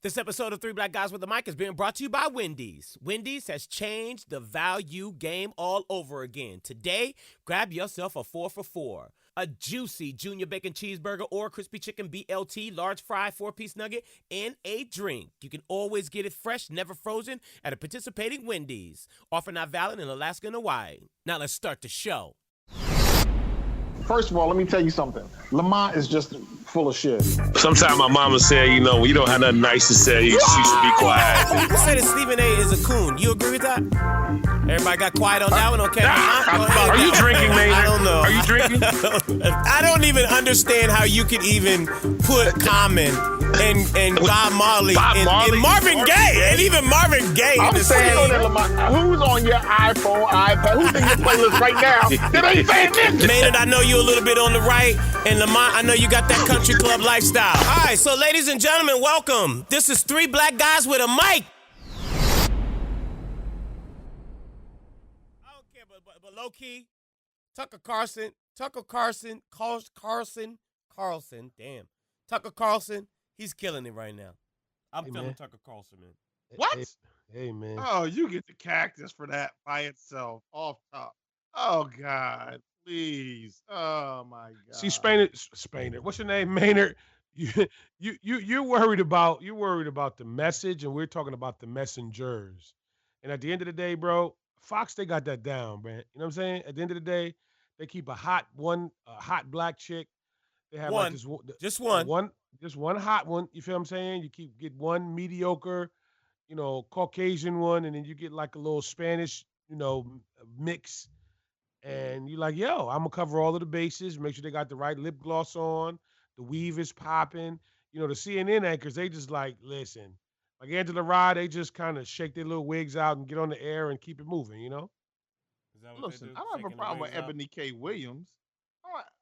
This episode of Three Black Guys with a Mic is being brought to you by Wendy's. Wendy's has changed the value game all over again. Today, grab yourself a 4 for $4. A juicy junior bacon cheeseburger or crispy chicken BLT, large fry, 4-piece nugget, and a drink. You can always get it fresh, never frozen, at a participating Wendy's. Offer not valid in Alaska and Hawaii. Now let's start the show. First of all, let me tell you something. Lamont is just full of shit. Sometimes my mama said, when you don't have nothing nice to say, you should be quiet. People say that Stephen A. is a coon. You agree with that? Everybody got quiet on that one? Okay. Are you drinking, man? I don't know. Are you drinking? I don't even understand how you could even put Common and Bob Marley and Marvin Gaye. And even Marvin Gaye in the same. Who's on your iPhone, iPad? Who's in your playlist right now that ain't saying this? Maynard, I know you a little bit on the right. And Lamont, I know you got that country club lifestyle. All right, so ladies and gentlemen, welcome. This is Three Black Guys with a Mic. I don't care, but low key, Tucker Carlson, he's killing it right now. I'm feeling Tucker Carlson, man. What? Hey, man. Oh, you get the cactus for that by itself, off top. Oh, God. Please. Oh, my God. See, Spainer. What's your name, Maynard? You're worried about the message, and we're talking about the messengers. And at the end of the day, bro, Fox, they got that down, man. You know what I'm saying? At the end of the day, they keep a hot black chick. They have one. Like Just one. Just one hot one. You feel what I'm saying? You get one mediocre, Caucasian one, and then you get like a little Spanish, mix. And you're like, yo, I'm gonna cover all of the bases, make sure they got the right lip gloss on, the weave is popping. The CNN anchors, they just like, listen, like Angela Rye, they just kind of shake their little wigs out and get on the air and keep it moving, Listen, I don't have a problem with Ebony K. Williams.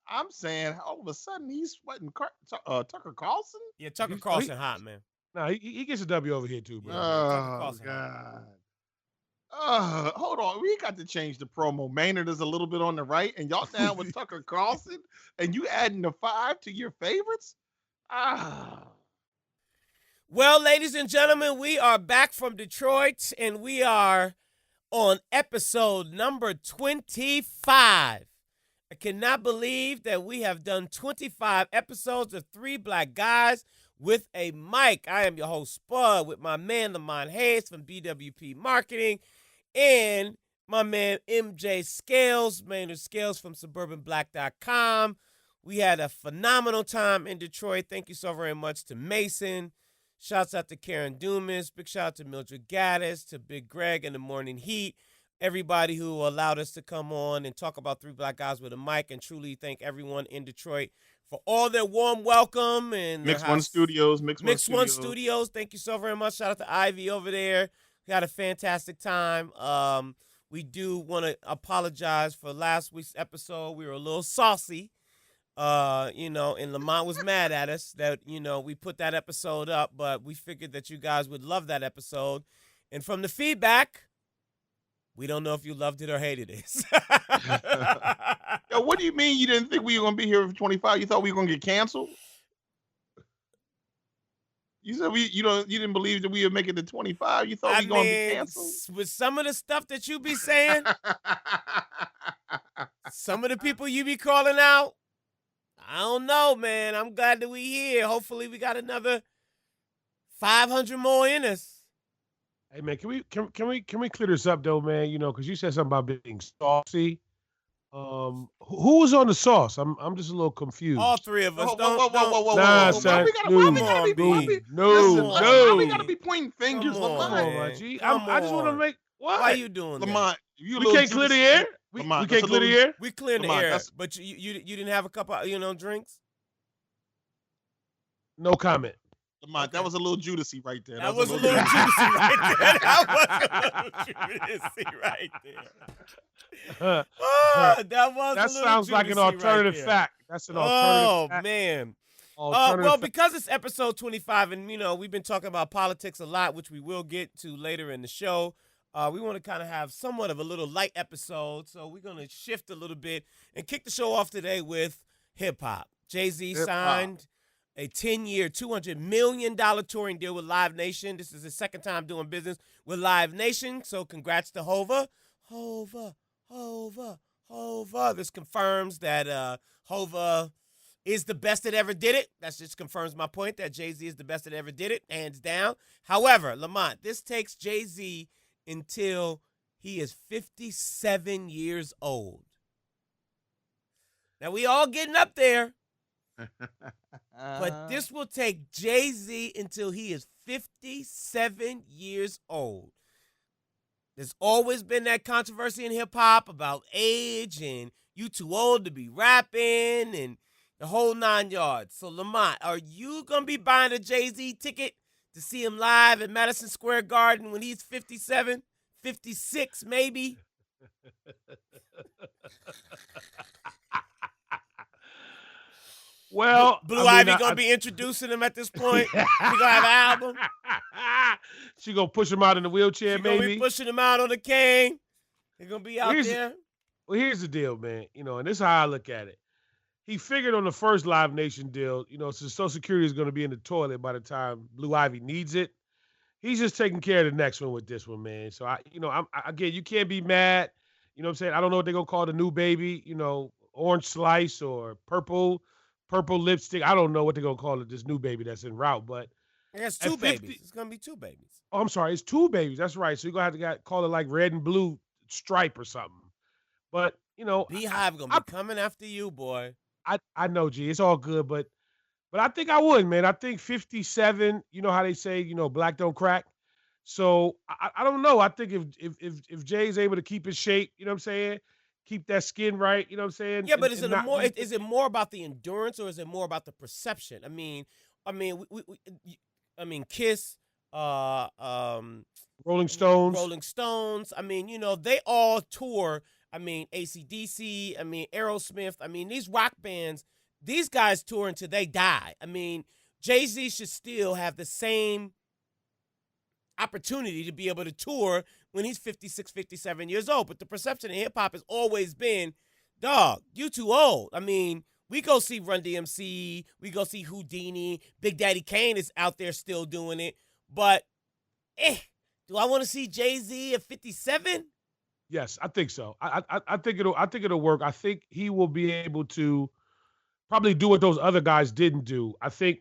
I'm saying all of a sudden he's sweating Tucker Carlson? Yeah, Tucker Carlson hot, man. Nah, he gets a W over here too, bro. Oh, God. Hold on. We got to change the promo. Maynard is a little bit on the right, and y'all down with Tucker Carlson, and you adding the 5 to your favorites? Well, ladies and gentlemen, we are back from Detroit, and we are on episode number 25. I cannot believe that we have done 25 episodes of Three Black Guys with a Mic. I am your host, Spud, with my man, Lamont Hayes from BWP Marketing, and my man, MJ Scales, Maynard Scales from SuburbanBlack.com. We had a phenomenal time in Detroit. Thank you so very much to Mason. Shouts out to Karen Dumas. Big shout out to Mildred Gaddis, to Big Greg and the Morning Heat. Everybody who allowed us to come on and talk about Three Black Guys with a Mic, and truly thank everyone in Detroit for all their warm welcome. And Mix One Studios. Thank you so very much. Shout out to Ivy over there. We had a fantastic time. We do want to apologize for last week's episode. We were a little saucy, and Lamont was mad at us that, we put that episode up, but we figured that you guys would love that episode. And from the feedback, we don't know if you loved it or hated it. Yo, what do you mean you didn't think we were going to be here for 25? You thought we were going to get canceled? You said you didn't believe that we would make it to 25. You thought we were going to be canceled? With some of the stuff that you be saying, some of the people you be calling out, I don't know, man. I'm glad that we here. Hopefully we got another 500 more in us. Hey man, can we clear this up though, man? Because you said something about being saucy. Who was on the sauce? I'm just a little confused. All three of us. Whoa. Nah, Why we gotta be pointing fingers? Come on, man. G. I just want to make what? Why are you doing Lamont, that? We can't clear the air. We can't clear the air. We clear the air, but you didn't have a couple, drinks. No comment. Lamont, that was a little Judasy right there. That was a little Judasy right there. That sounds like an alternative fact. That's an alternative fact. Oh, man. Well, because it's episode 25, and, we've been talking about politics a lot, which we will get to later in the show. We want to kind of have somewhat of a little light episode, so we're going to shift a little bit and kick the show off today with hip-hop. Jay-Z signed a 10-year, $200 million touring deal with Live Nation. This is his second time doing business with Live Nation, so congrats to Hova. Hova, Hova, Hova. This confirms that Hova is the best that ever did it. That just confirms my point that Jay-Z is the best that ever did it, hands down. However, Lamont, this takes Jay-Z until he is 57 years old. Now, we all getting up there. But this will take Jay-Z until he is 57 years old. There's always been that controversy in hip-hop about age and you too old to be rapping and the whole 9 yards. So, Lamont, are you going to be buying a Jay-Z ticket to see him live at Madison Square Garden when he's 57, 56 maybe? Well, Blue Ivy gonna be introducing him at this point. She gonna have an album. She gonna push him out in the wheelchair, She gonna maybe. be pushing him out on the cane. He's gonna be out there. Well, here's the deal, man. And this is how I look at it. He figured on the first Live Nation deal, so Social Security is gonna be in the toilet by the time Blue Ivy needs it. He's just taking care of the next one with this one, man. So again, you can't be mad. You know what I'm saying? I don't know what they're gonna call the new baby. Orange slice or purple lipstick. I don't know what they're gonna call it. This new baby that's en route, but it's two babies. It's gonna be two babies. Oh, I'm sorry, it's two babies. That's right. So you're gonna have to call it like red and blue stripe or something. But Beehive gonna be coming after you, boy. I know, G. It's all good, but I think I would, man. I think 57. You know how they say, black don't crack. So I don't know. I think if Jay's able to keep his shape, you know what I'm saying, keep that skin right, you know what I'm saying. Yeah, but is it more about the endurance or is it more about the perception? I mean, Kiss, Rolling Stones. I mean, they all tour. I mean, AC/DC. I mean, Aerosmith. I mean, these rock bands. These guys tour until they die. I mean, Jay-Z should still have the same opportunity to be able to tour when he's 56, 57 years old. But the perception in hip-hop has always been, dog, you too old. I mean, we go see Run DMC, we go see Houdini, Big Daddy Kane is out there still doing it. But, do I want to see Jay-Z at 57? Yes, I think so. I think it'll work. I think he will be able to probably do what those other guys didn't do. I think,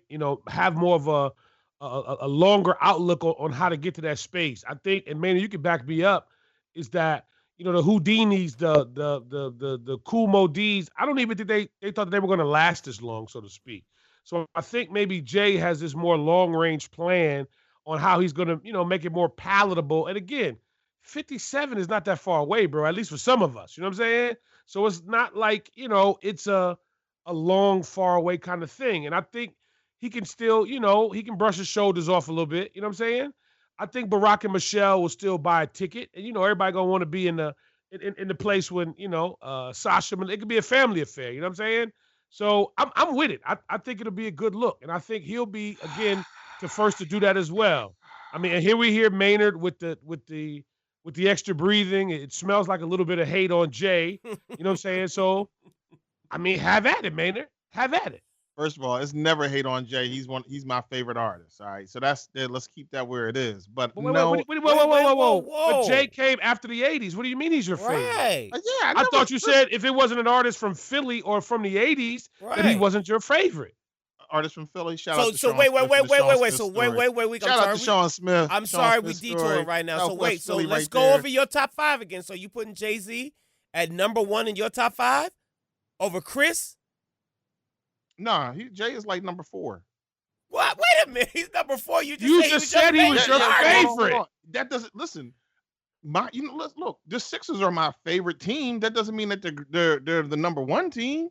have more of a longer outlook on how to get to that space. I think, and man, you can back me up, is that, the Houdinis, the Kool Moe Dees, I don't even think they thought they were going to last this long, so to speak. So I think maybe Jay has this more long-range plan on how he's going to, make it more palatable. And again, 57 is not that far away, bro, at least for some of us. You know what I'm saying? So it's not like, it's a long, far away kind of thing. And I think he can still, he can brush his shoulders off a little bit. You know what I'm saying? I think Barack and Michelle will still buy a ticket. And, everybody going to want to be in the place when, Sasha, it could be a family affair. You know what I'm saying? So I'm with it. I think it'll be a good look. And I think he'll be, again, the first to do that as well. I mean, and here we hear Maynard with the extra breathing. It smells like a little bit of hate on Jay. You know what I'm saying? So, I mean, have at it, Maynard. Have at it. First of all, it's never hate on Jay. He's my favorite artist. All right, so let's keep that where it is. But whoa. But Jay came after the '80s. What do you mean he's your favorite? Right. Yeah, I thought you said if it wasn't an artist from Philly or from the '80s, that he wasn't your favorite. Artist from Philly. Shout out to Sean wait. Smith. So wait. Shout out to Sean Smith. I'm sorry we detouring right now. So wait. So let's go over your top 5 again. So you putting Jay-Z at number 1 in your top 5 over Chris? Nah, Jay is like number 4. What? Wait a minute. He's number 4. You just said he was your favorite. Hold on. That doesn't listen. Let's look. The Sixers are my favorite team. That doesn't mean that they're the number 1 team.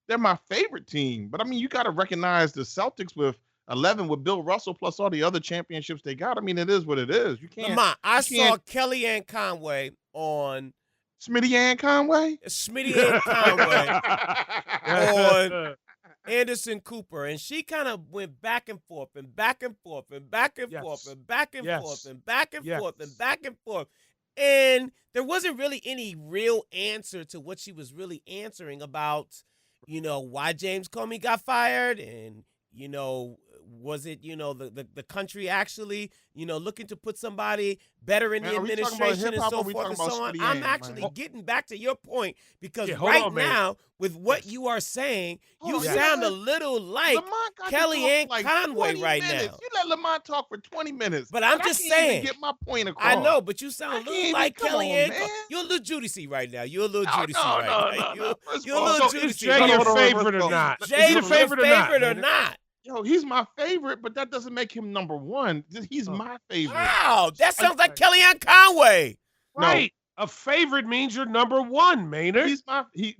They're my favorite team. But I mean, you got to recognize the Celtics with 11 with Bill Russell plus all the other championships they got. I mean, it is what it is. You can't. Lamont, I saw Kellyanne Conway on Smitty Ann Conway on Anderson Cooper, and she kind of went back and forth and back and forth and back and forth and back and forth and back and forth and back and forth. And there wasn't really any real answer to what she was really answering about, why James Comey got fired and was it, the country actually, looking to put somebody better in Man, the are we talking about administration and hip-hop or so are we forth and talking about so on? Steady I'm Yang, actually man? getting back to your point because Yeah, hold right on, man. now, with what Yes. you are saying, Hold you on, sound a let little like Lamont got to Kellyanne talk for like Conway 20 right minutes. now. You let Lamont talk for 20 minutes. But I'm I just can't even saying. get my point I across. know, but you sound I a little can't even, like come on, Kellyanne. man. You're a little Judici right now. You're a little No, Judici no, right no, now. no, no. First of You're a all, little So is Judici Jay right your hold on, now. favorite or first of all, not? Jay, Is he your a favorite or favorite not, or Maynard? not? yo, he's my favorite, but that doesn't make him number one. He's Oh, my favorite. Wow, that sounds like right. Kellyanne Conway. No, Right. A favorite means you're number one, Maynard. he's my he's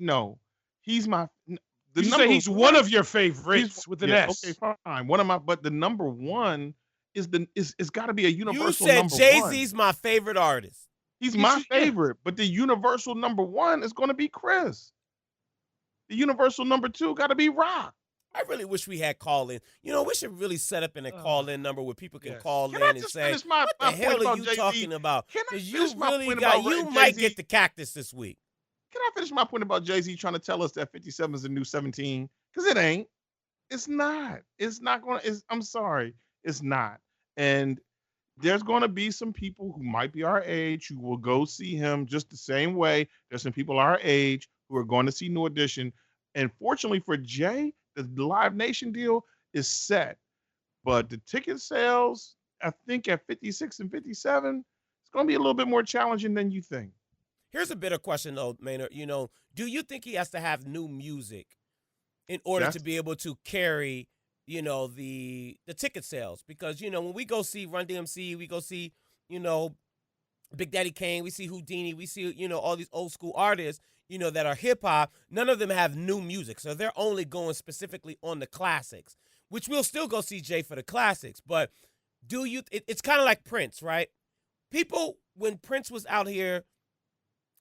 my the You should say number he's one one. of your He's favorites with an yeah, S. okay, fine. One of my, but the number one is it's got to be a You universal said number one. Jay-Z's my favorite artist. He's You my should- yeah. favorite, but the universal number one is going to be Chris. The universal number two got to be Rock. I really wish we had call-in. We should really set up in a call-in number where people can Yes. call Can in I and just say, finish my what the point hell are about you Jay-Z? talking about? Can I Because you finish my really point got, about you Jay-Z? might get the cactus this week. Can I finish my point about Jay-Z trying to tell us that 57 is the new 17? Because it ain't. It's not. It's not going to. I'm sorry. It's not. And there's going to be some people who might be our age who will go see him just the same way. There's some people our age who are going to see New Edition. And fortunately for Jay, the Live Nation deal is set. But the ticket sales, I think at 56 and 57, it's going to be a little bit more challenging than you think. Here's a better question, though, Maynard. Do you think he has to have new music in order That's to be able to carry, the ticket sales? Because, when we go see Run DMC, we go see, Big Daddy Kane, we see Houdini, we see, all these old school artists, that are hip hop. None of them have new music. So they're only going specifically on the classics, which we'll still go see Jay for the classics. But it's kind of like Prince, right? People, when Prince was out here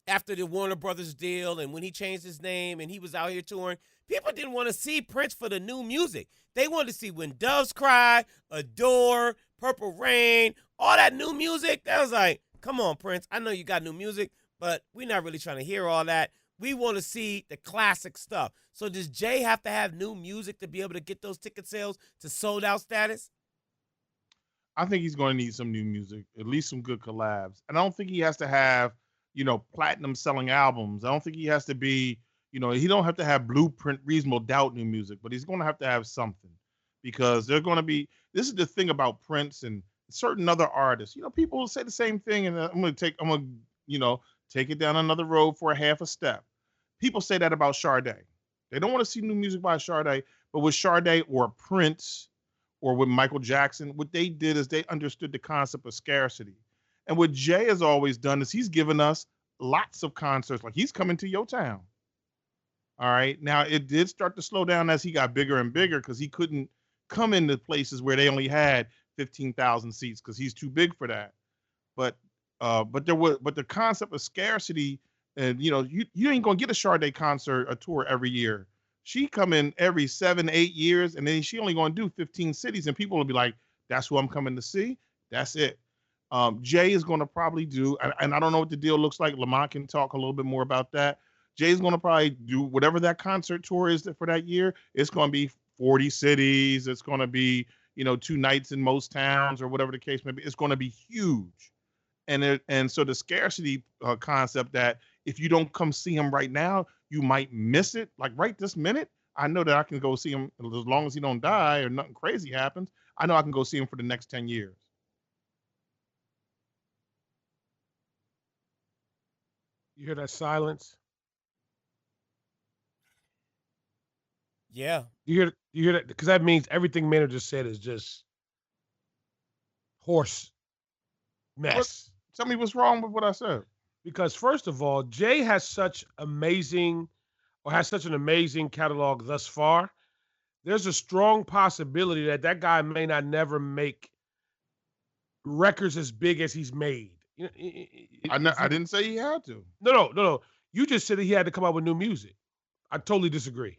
after the Warner Brothers deal and when he changed his name and he was out here touring, people didn't want to see Prince for the new music. They wanted to see When Doves Cry, Adore, Purple Rain, all that new music. That was like, come on, Prince. I know you got new music, but we're not really trying to hear all that. We want to see the classic stuff. So does Jay have to have new music to be able to get those ticket sales to sold out status? I think he's going to need some new music, at least some good collabs. And I don't think he has to have, platinum selling albums. I don't think he has to be, he don't have to have Blueprint, Reasonable Doubt new music, but he's going to have something because they're going to be, this is the thing about Prince and certain other artists. People will say the same thing, and I'm going to take it down another road for a half a step. People say that about Sade. They don't want to see new music by Sade, but with Sade or Prince or with Michael Jackson, what they did is they understood the concept of scarcity. And what Jay has always done is he's given us lots of concerts. Like he's coming to your town. All right. Now it did start to slow down as he got bigger and bigger because he couldn't come into places where they only had 15,000 seats because he's too big for that. But the concept of scarcity, and you ain't gonna get a Sade concert, a tour every year. She come in every 7-8 years, and then she only gonna do 15 cities, and people will be like, "That's who I'm coming to see." That's it. Jay is gonna probably do, and I don't know what the deal looks like. Lamont can talk a little bit more about that. Jay's gonna probably do whatever that concert tour is for that year. It's gonna be 40 cities. It's gonna be 2 nights in most towns or whatever the case may be. It's gonna be huge. And so the scarcity concept that if you don't come see him right now, you might miss it. Like right this minute, I know that I can go see him as long as he don't die or nothing crazy happens. I know I can go see him for the next 10 years. You hear that silence? Yeah. You hear that? Because that means everything Maynard just said is just horse mess. Tell me what's wrong with what I said. Because first of all, Jay has such an amazing catalog thus far. There's a strong possibility that guy may not never make records as big as he's made. I didn't say he had to. No. You just said he had to come out with new music. I totally disagree.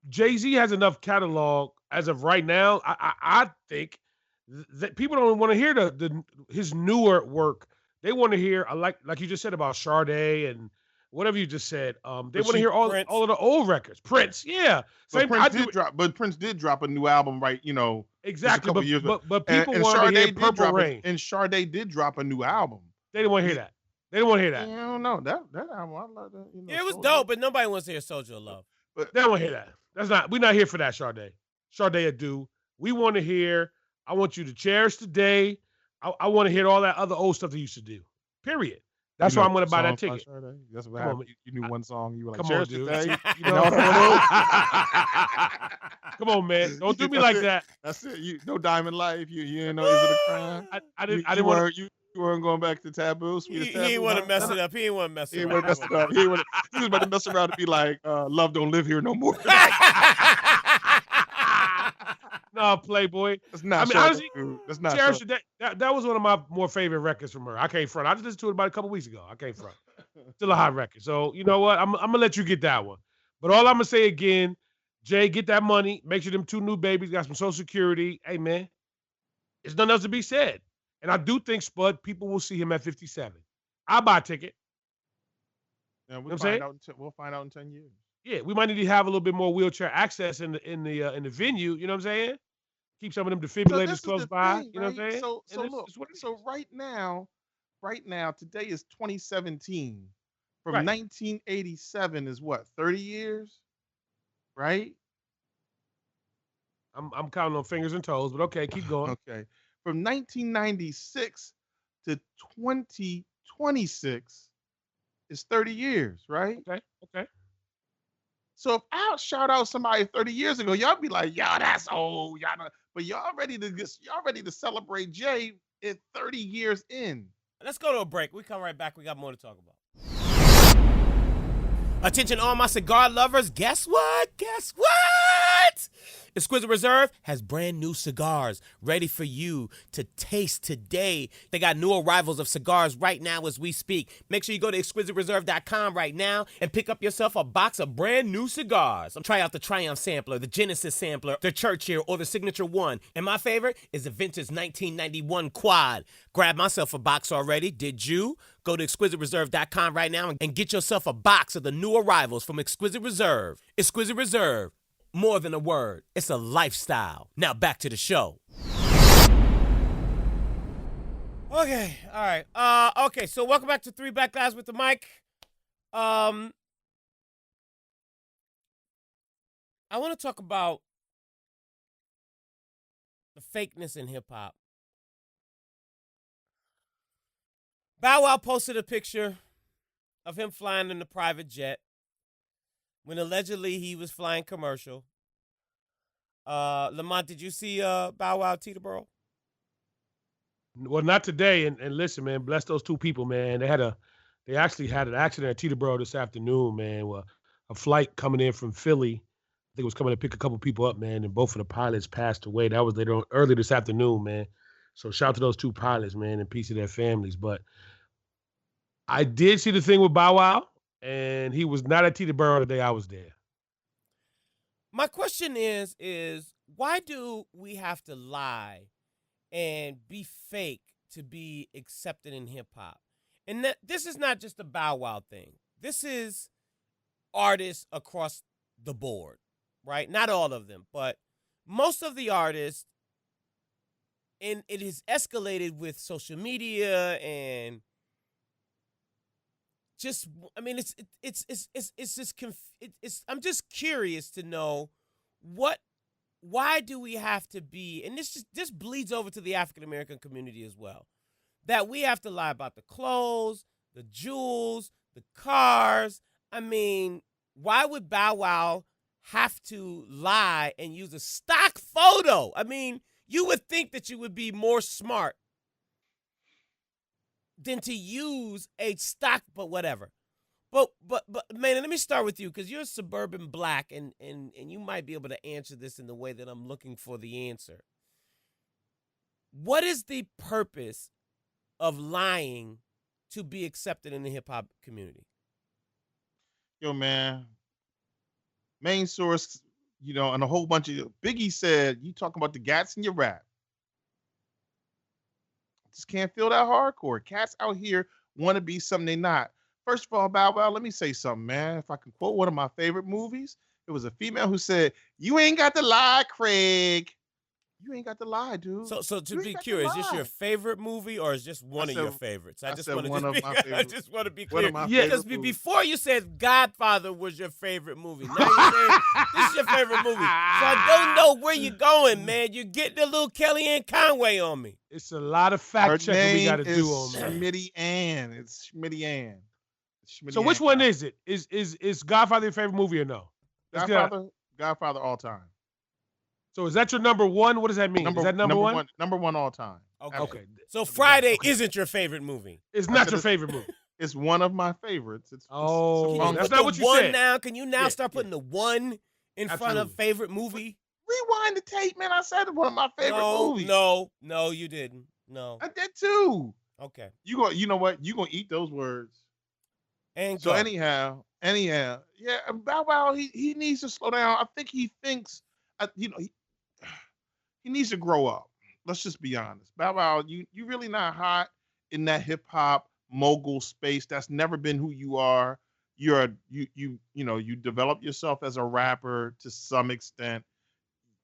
Jay-Z has enough catalog as of right now. I think that people don't want to hear his newer work. They want to hear like you just said about Sade and whatever you just said. They But want to she- hear all Prince. of the old records. Prince, yeah. But Same. Prince did drop a new album, right? You know, Exactly, couple years ago. but people and wanted to hear Sade did Purple drop Rain. and Sade did drop a new album. They didn't want to hear that. They didn't want to hear that. I don't know that album. I love that. You know, Yeah, it was so- dope, but nobody wants to hear Soldier of Love. They don't want to hear that. We're not here for that, Sade. Sade ado. We want to hear, I want you to cherish the day. I want to hear all that other old stuff they used to do. Period. That's You why know I'm going to buy song that by ticket. Sade? That's what Come on, happened. You knew one song. You were like, Come on, "Cherish dude. the day." You know, come on, man. Don't do me That's like it. that. That's it. You no Diamond Life. You didn't know Is It a Crime? I You didn't want you weren't going back to Taboo. Sweet as He Taboo. didn't want to huh? mess it up. He didn't want to mess He it didn't want to mess it up. He was about to mess around and be like, "Love don't live here no more." No, Playboy. That's not. I mean, Sade, honestly, dude. That's not. Cherish Sade. the Day. That was one of my more favorite records from her. I can't front. I just listened to it about a couple weeks ago. I can't front. Still a hot record. So you know what? I'm gonna let you get that one. But all I'm gonna say again, Jay, get that money. Make sure them 2 new babies got some Social Security. Hey man, there's nothing else to be said. And I do think Spud, people will see him at 57. I'll buy a ticket. Yeah, what I'm saying? We'll find out in 10 years. Yeah, we might need to have a little bit more wheelchair access in the venue. You know what I'm saying? Keep some of them So defibrillators this is close the by. thing, You know what I'm right? saying? So And it's look. just what it So is. right now, today is 2017. From Right. 1987 is what? 30 years, right? I'm counting on fingers and toes, but okay, keep going. Okay. From 1996 to 2026 is 30 years, right? Okay. So if I shout out somebody 30 years ago, y'all be like, "Yo, that's old." Y'all know. But y'all ready to celebrate Jay at 30 years in. Let's go to a break. We come right back. We got more to talk about. Attention all my cigar lovers. Guess what? Exquisite Reserve has brand new cigars ready for you to taste today. They got new arrivals of cigars right now as we speak. Make sure you go to exquisitereserve.com right now and pick up yourself a box of brand new cigars. Try out the Triumph Sampler, the Genesis Sampler, the Churchill, or the Signature One. And my favorite is the Vintage 1991 Quad. Grab myself a box already. Did you? Go to exquisitereserve.com right now and get yourself a box of the new arrivals from Exquisite Reserve. Exquisite Reserve. More than a word, it's a lifestyle. Now back to the show. Okay, all right. Okay, so welcome back to 3 Black Guys with the Mic. I want to talk about the fakeness in hip hop. Bow Wow posted a picture of him flying in a private jet when allegedly he was flying commercial. Lamont, did you see Bow Wow Teterboro? Well, not today. And listen, man, bless those 2 people, man. They actually had an accident at Teterboro this afternoon, man. Well, a flight coming in from Philly. I think it was coming to pick a couple people up, man, and both of the pilots passed away. That was later on, early this afternoon, man. So shout out to those 2 pilots, man, and peace to their families. But I did see the thing with Bow Wow, and he was not at Teterboro the day I was there. My question is why do we have to lie and be fake to be accepted in hip hop? And this is not just a Bow Wow thing. This is artists across the board, right? Not all of them, but most of the artists. And it has escalated with social media and just, I mean, it's I'm just curious to know why do we have to be, and this bleeds over to the African American community as well, that we have to lie about the clothes, the jewels, the cars. I mean, why would Bow Wow have to lie and use a stock photo? I mean, you would think that you would be more smart than to use a stock, but whatever. But man, let me start with you because you're a suburban black, and you might be able to answer this in the way that I'm looking for the answer. What is the purpose of lying to be accepted in the hip hop community? Yo, man, main source, and a whole bunch of Biggie said, "You talking about the gats in your rap? Just can't feel that hardcore. Cats out here want to be something they not." First of all, Bow Wow, let me say something, man. If I can quote one of my favorite movies, it was a female who said, "You ain't got to lie, Craig. You ain't got to lie, dude. So to You be ain't got to curious, is this your lie." favorite movie or is just one of your said- favorites? I just said want to one of be, my I favorite- just want to be One clear. of my Yeah, Because favorite movies. before you said Godfather was your favorite movie. Now you're saying this is your favorite movie. So I don't know where you're going, man. You're getting a little Kellyanne Conway on me. It's a lot of Her fact checking we got name to is do on that. Schmitty Ann. It's Schmitty Ann. So which one is it? Is Godfather your favorite movie or no? Let's get out. Godfather all time. So is that your number one? What does that mean? Is that number one? Number one all time. Okay. Okay. So Friday Okay. isn't your favorite movie. It's I not said your it- favorite movie. It's one of my favorites. It's Oh, Can you that's put not the what you one said. now? Can you now Yeah, start putting the one in front of Absolutely. favorite movie? rewind the tape, man. I said it's one of my favorite movies. No, you didn't. No. I did too. Okay. You know what? You gonna eat those words. And So go. anyhow, yeah, Bow Wow, he needs to slow down. I think he thinks, he needs to grow up. Let's just be honest. Bow Wow, you really not hot in that hip hop mogul space. That's never been who you are. You develop yourself as a rapper to some extent.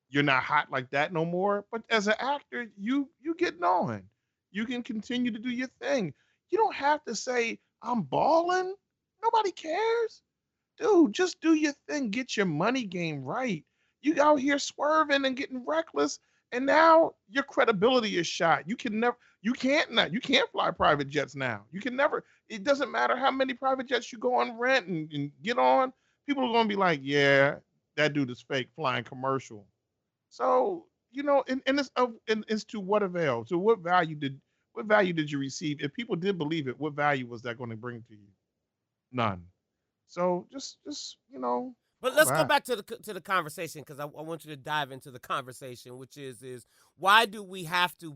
You're not hot like that no more. But as an actor, you getting on. You can continue to do your thing. You don't have to say I'm balling. Nobody cares. Dude, just do your thing. Get your money game right. You out here swerving and getting reckless, and now your credibility is shot. You can't fly private jets now. You can never. It doesn't matter how many private jets you go on rent and get on. People are gonna be like, yeah, that dude is fake flying commercial. So and it's to what avail? So what value did you receive? If people did believe it, what value was that going to bring to you? None. So just But let's go back to the conversation because I want you to dive into the conversation, which is why do we have to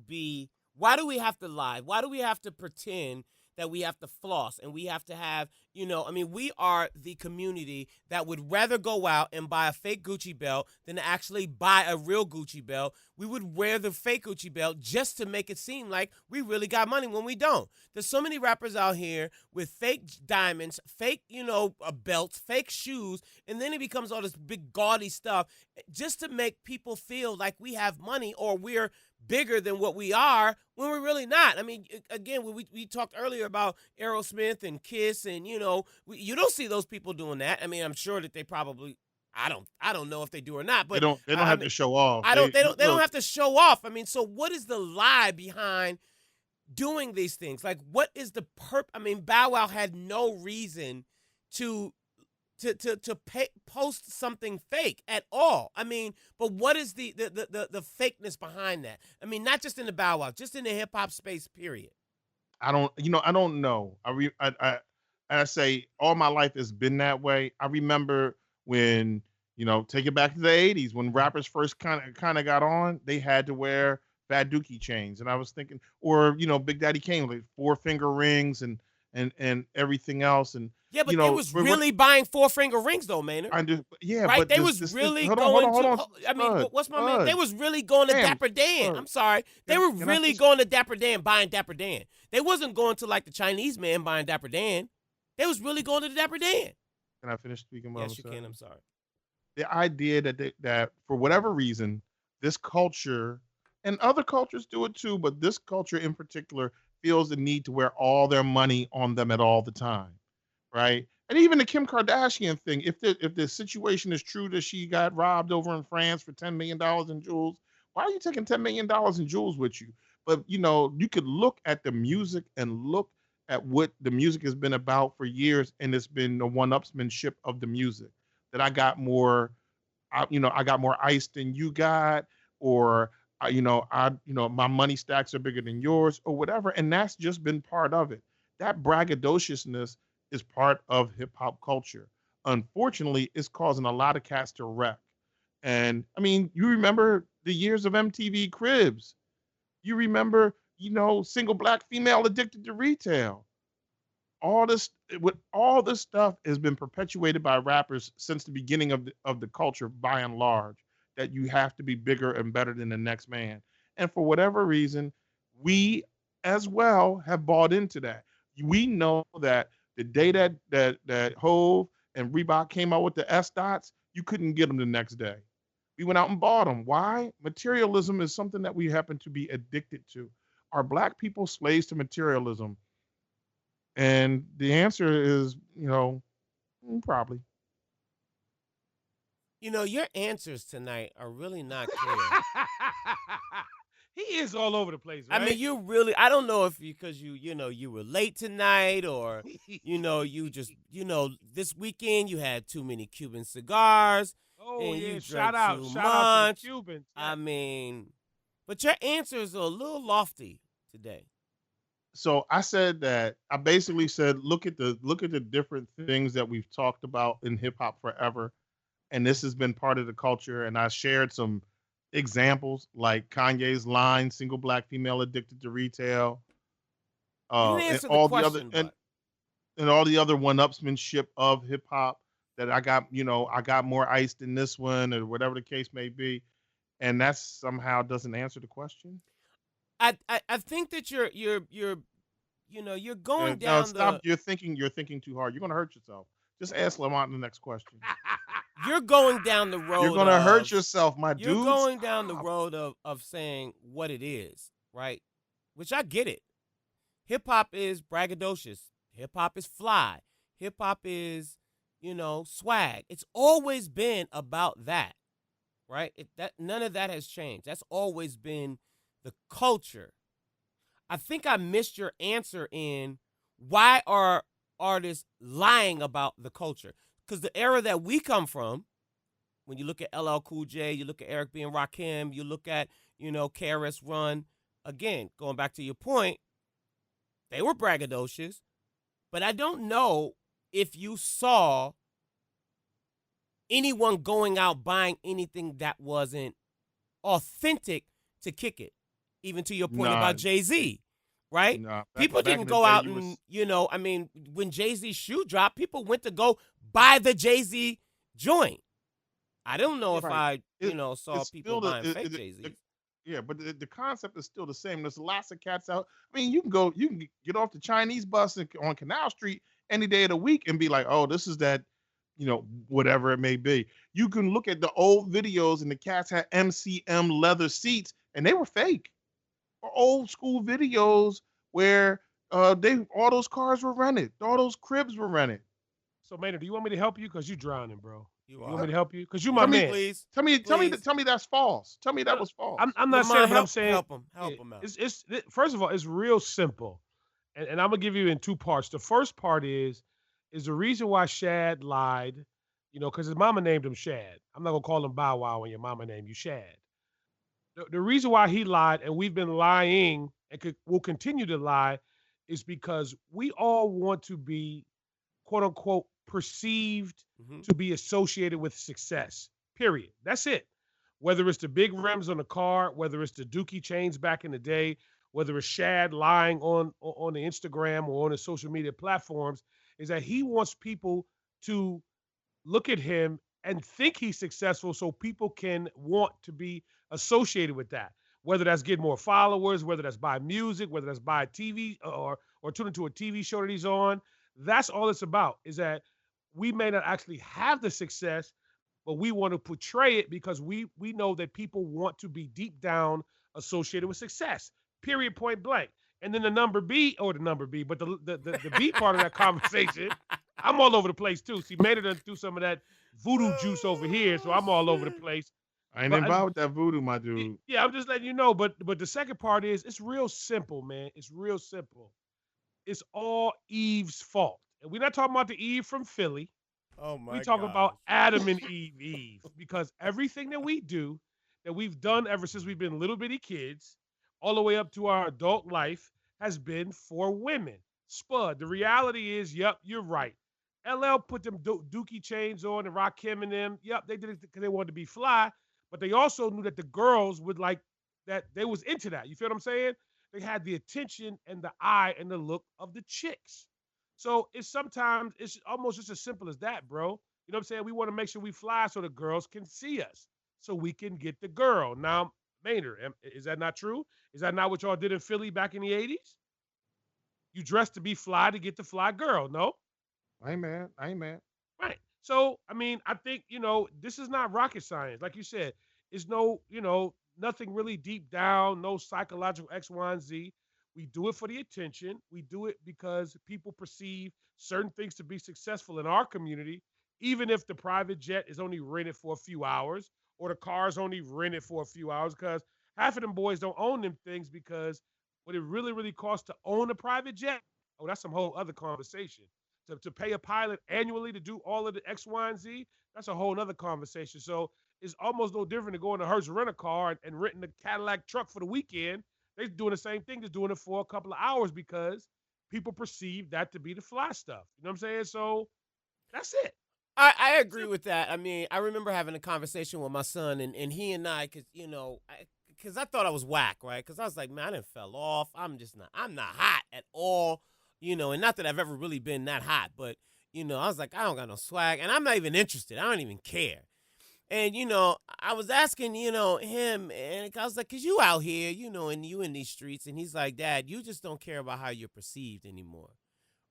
lie? Why do we have to pretend that we have to floss and we have to have, we are the community that would rather go out and buy a fake Gucci belt than to actually buy a real Gucci belt. We would wear the fake Gucci belt just to make it seem like we really got money when we don't. There's so many rappers out here with fake diamonds, fake, belts, fake shoes, and then it becomes all this big gaudy stuff just to make people feel like we have money or we're bigger than what we are when we're really not. I mean, again, we talked earlier about Aerosmith and Kiss, and you don't see those people doing that. I mean, I'm sure that they probably. I don't know if they do or not, but they don't have to show off. They don't have to show off. I mean, so what is the lie behind doing these things? Like, what is the purpose? I mean, Bow Wow had no reason to post something fake at all. I mean, but what is the fakeness behind that? I mean, not just in the Bow Wow, just in the hip hop space, period. I don't know. I say all my life has been that way. I remember when, take it back to the 80s when rappers first kind of got on, they had to wear Fat Dookie chains. And I was thinking, or, Big Daddy Kane, like 4-finger rings and everything else. And yeah, but they was really buying 4-finger rings though, man. Yeah, right? but they was really going to. I mean, what's my man? They was really going to Dapper Dan. I'm sorry, they were really going to Dapper Dan, buying Dapper Dan. They wasn't going to like the Chinese man buying Dapper Dan. They was really going to the Dapper Dan. Can I finish speaking? Yes, you can. I'm sorry. The idea that for whatever reason, this culture and other cultures do it too, but this culture in particular feels the need to wear all their money on them at all the time, right? And even the Kim Kardashian thing, if the situation is true that she got robbed over in France for $10 million in jewels, why are you taking $10 million in jewels with you? But, you could look at the music and look at what the music has been about for years, and it's been the one-upsmanship of the music. That I got more ice than you got, or my money stacks are bigger than yours, or whatever, and that's just been part of it. That braggadociousness is part of hip hop culture. Unfortunately, it's causing a lot of cats to wreck. And I mean, you remember the years of MTV Cribs. You remember, single black female addicted to retail. All this stuff has been perpetuated by rappers since the beginning of the culture, by and large, that you have to be bigger and better than the next man. And for whatever reason, we as well have bought into that. We know that The day that Hove and Reebok came out with the S dots, you couldn't get them the next day. We went out and bought them. Why? Materialism is something that we happen to be addicted to. Are black people slaves to materialism? And the answer is, probably. Your answers tonight are really not clear. He is all over the place, right? I mean, I don't know if because you were late tonight or, you just, this weekend you had too many Cuban cigars. Oh, and yeah, you shout drank out too to much. the Cubans. I mean, but your answers are a little lofty today. So I said that I basically said look at the different things that we've talked about in hip hop forever, and this has been part of the culture. And I shared some examples like Kanye's line "Single black female addicted to retail," You didn't and answer the all the other question, but and all the other one-upsmanship of hip hop that I got more ice than this one or whatever the case may be, and that somehow doesn't answer the question. I think that you're going No, down stop. the You're thinking too hard. You're gonna hurt yourself. Just ask Lamont the next question. you're going down the road You're gonna hurt of yourself, my you're dude. going down the Stop. road of saying what it is, right? Which I get it. Hip hop is braggadocious. Hip hop is fly. Hip hop is, swag. It's always been about that, right? That none of that has changed. That's always been the culture. I think I missed your answer in why are artists lying about the culture? Because the era that we come from, when you look at LL Cool J, you look at Eric B. and Rakim, you look at, KRS Run, again, going back to your point, they were braggadocious, but I don't know if you saw anyone going out buying anything that wasn't authentic to kick it. Even to your point Nah, about Jay-Z, right? nah. People Back didn't in the go day, out you and, was when Jay-Z's shoe dropped, people went to go buy the Jay-Z joint. I don't know if right. saw It's people still buying fake Jay-Z's. yeah, but the concept is still the same. There's lots of cats out. I mean, you can get off the Chinese bus on Canal Street any day of the week and be like, oh, this is that, whatever it may be. You can look at the old videos and the cats had MCM leather seats and they were fake. Or old school videos where all those cars were rented, all those cribs were rented. So, Maynard, do you want me to help you? Because you drowning, bro. You want me are. to help you? Because you my Tell me, man. Please. tell me Please. that's false. Tell me that was false. I'm not saying, Lamont, but I'm saying help him. Help him out. It's first of all, it's real simple, and I'm gonna give you in two parts. The first part is the reason why Shad lied, because his mama named him Shad. I'm not gonna call him Bow Wow when your mama named you Shad. The reason why he lied, and we've been lying and will continue to lie, is because we all want to be, quote unquote, perceived to be associated with success. Period. That's it. Whether it's the big rims on the car, whether it's the Dookie chains back in the day, whether it's Shad lying on the Instagram or on the social media platforms, is that he wants people to look at him and think he's successful so people can want to be associated with that. Whether that's get more followers, whether that's buy music, whether that's buy TV or tune into a TV show that he's on. That's all it's about, is that we may not actually have the success, but we want to portray it because we know that people want to be deep down associated with success. Period, point blank. And then the number B, but the B part of that conversation, I'm all over the place too. See, Maynard done threw some of that voodoo juice over here, so I'm all over the place. I ain't But involved with that voodoo, my dude. yeah, I'm just letting you know. But the second part is it's real simple, man. It's real simple. It's all Eve's fault. And we're not talking about the Eve from Philly. Oh my We talk gosh. about Adam and Eve, because everything that we do, that we've done ever since we've been little bitty kids, all the way up to our adult life, has been for women. Spud, the reality is, yep, you're right. LL put them Dookie chains on and Rakim and them. Yep, they did it because they wanted to be fly, but they also knew that the girls would like that. They was into that. You feel what I'm saying? They had the attention and the eye and the look of the chicks. So it's almost just as simple as that, bro. You know what I'm saying? We want to make sure we fly so the girls can see us, so we can get the girl. Now, Maynard, is that not true? Is that not what y'all did in Philly back in the 80s? You dressed to be fly to get the fly girl, no? I ain't mad. I ain't mad. Right. So, I mean, I think, this is not rocket science. Like you said, it's no, nothing really deep down, no psychological X, Y, and Z. We do it for the attention. We do it because people perceive certain things to be successful in our community, even if the private jet is only rented for a few hours or the car is only rented for a few hours, because half of them boys don't own them things because what it really, really costs to own a private jet, oh, that's some whole other conversation. To pay a pilot annually to do all of the X, Y, and Z, that's a whole other conversation. So it's almost no different to going to Hertz rent a car and renting a Cadillac truck for the weekend. They're doing the same thing, just doing it for a couple of hours because people perceive that to be the fly stuff. You know what I'm saying? So that's it. I agree with that. I mean, I remember having a conversation with my son, and he and I, because I thought I was whack, right? Because I was like, man, I didn't fell off. I'm not hot at all, and not that I've ever really been that hot, but, I was like, I don't got no swag, and I'm not even interested. I don't even care. And, I was asking, him, and I was like, because you out here, and you in these streets, and he's like, Dad, you just don't care about how you're perceived anymore.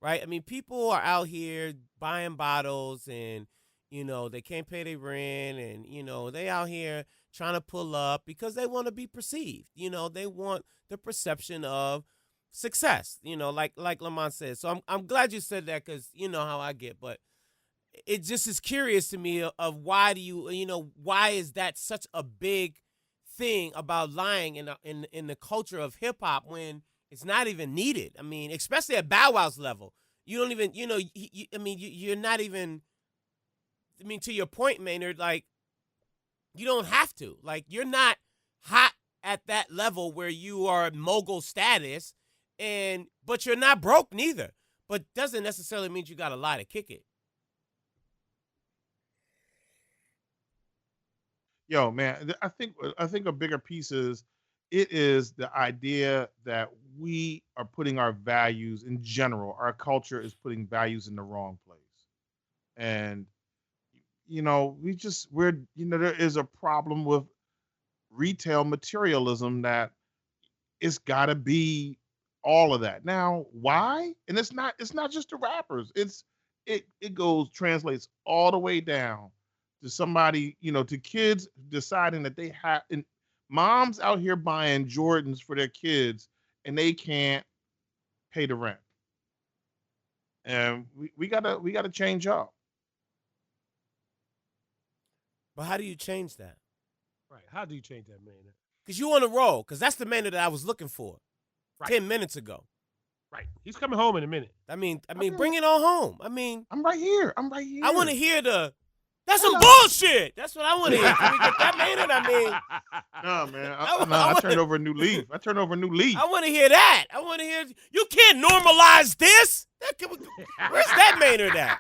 Right? I mean, people are out here buying bottles and, they can't pay their rent and, they out here trying to pull up because they want to be perceived. They want the perception of success, like Lamont said. So I'm glad you said that because you know how I get, but it just is curious to me of why do why is that such a big thing about lying in the culture of hip hop when it's not even needed. I mean, especially at Bow Wow's level. You don't even, you're not even, to your point, Maynard, like, you don't have to. Like, you're not hot at that level where you are mogul status, but you're not broke neither. But doesn't necessarily mean you got to lie to kick it. Yo, man, I think a bigger piece is it is the idea that we are putting our values in general. Our culture is putting values in the wrong place, and there is a problem with retail materialism that it's got to be all of that. Now, why? And it's not just the rappers. It goes translates all the way down to somebody, to kids deciding that they have, and moms out here buying Jordans for their kids and they can't pay the rent. And we gotta change up. But how do you change that? Right. How do you change that, man? Because you on a roll. Because that's the Maynard that I was looking for Right. 10 minutes ago. Right. He's coming home in a minute. I mean, bring it on home. I mean, I'm right here. I want to hear that's some bullshit. That's what I want to hear. Can we get that, Maynard? I mean, No, man. I turned over a new leaf. I want to hear that. I want to hear, you can't normalize this. Where's that Maynard at?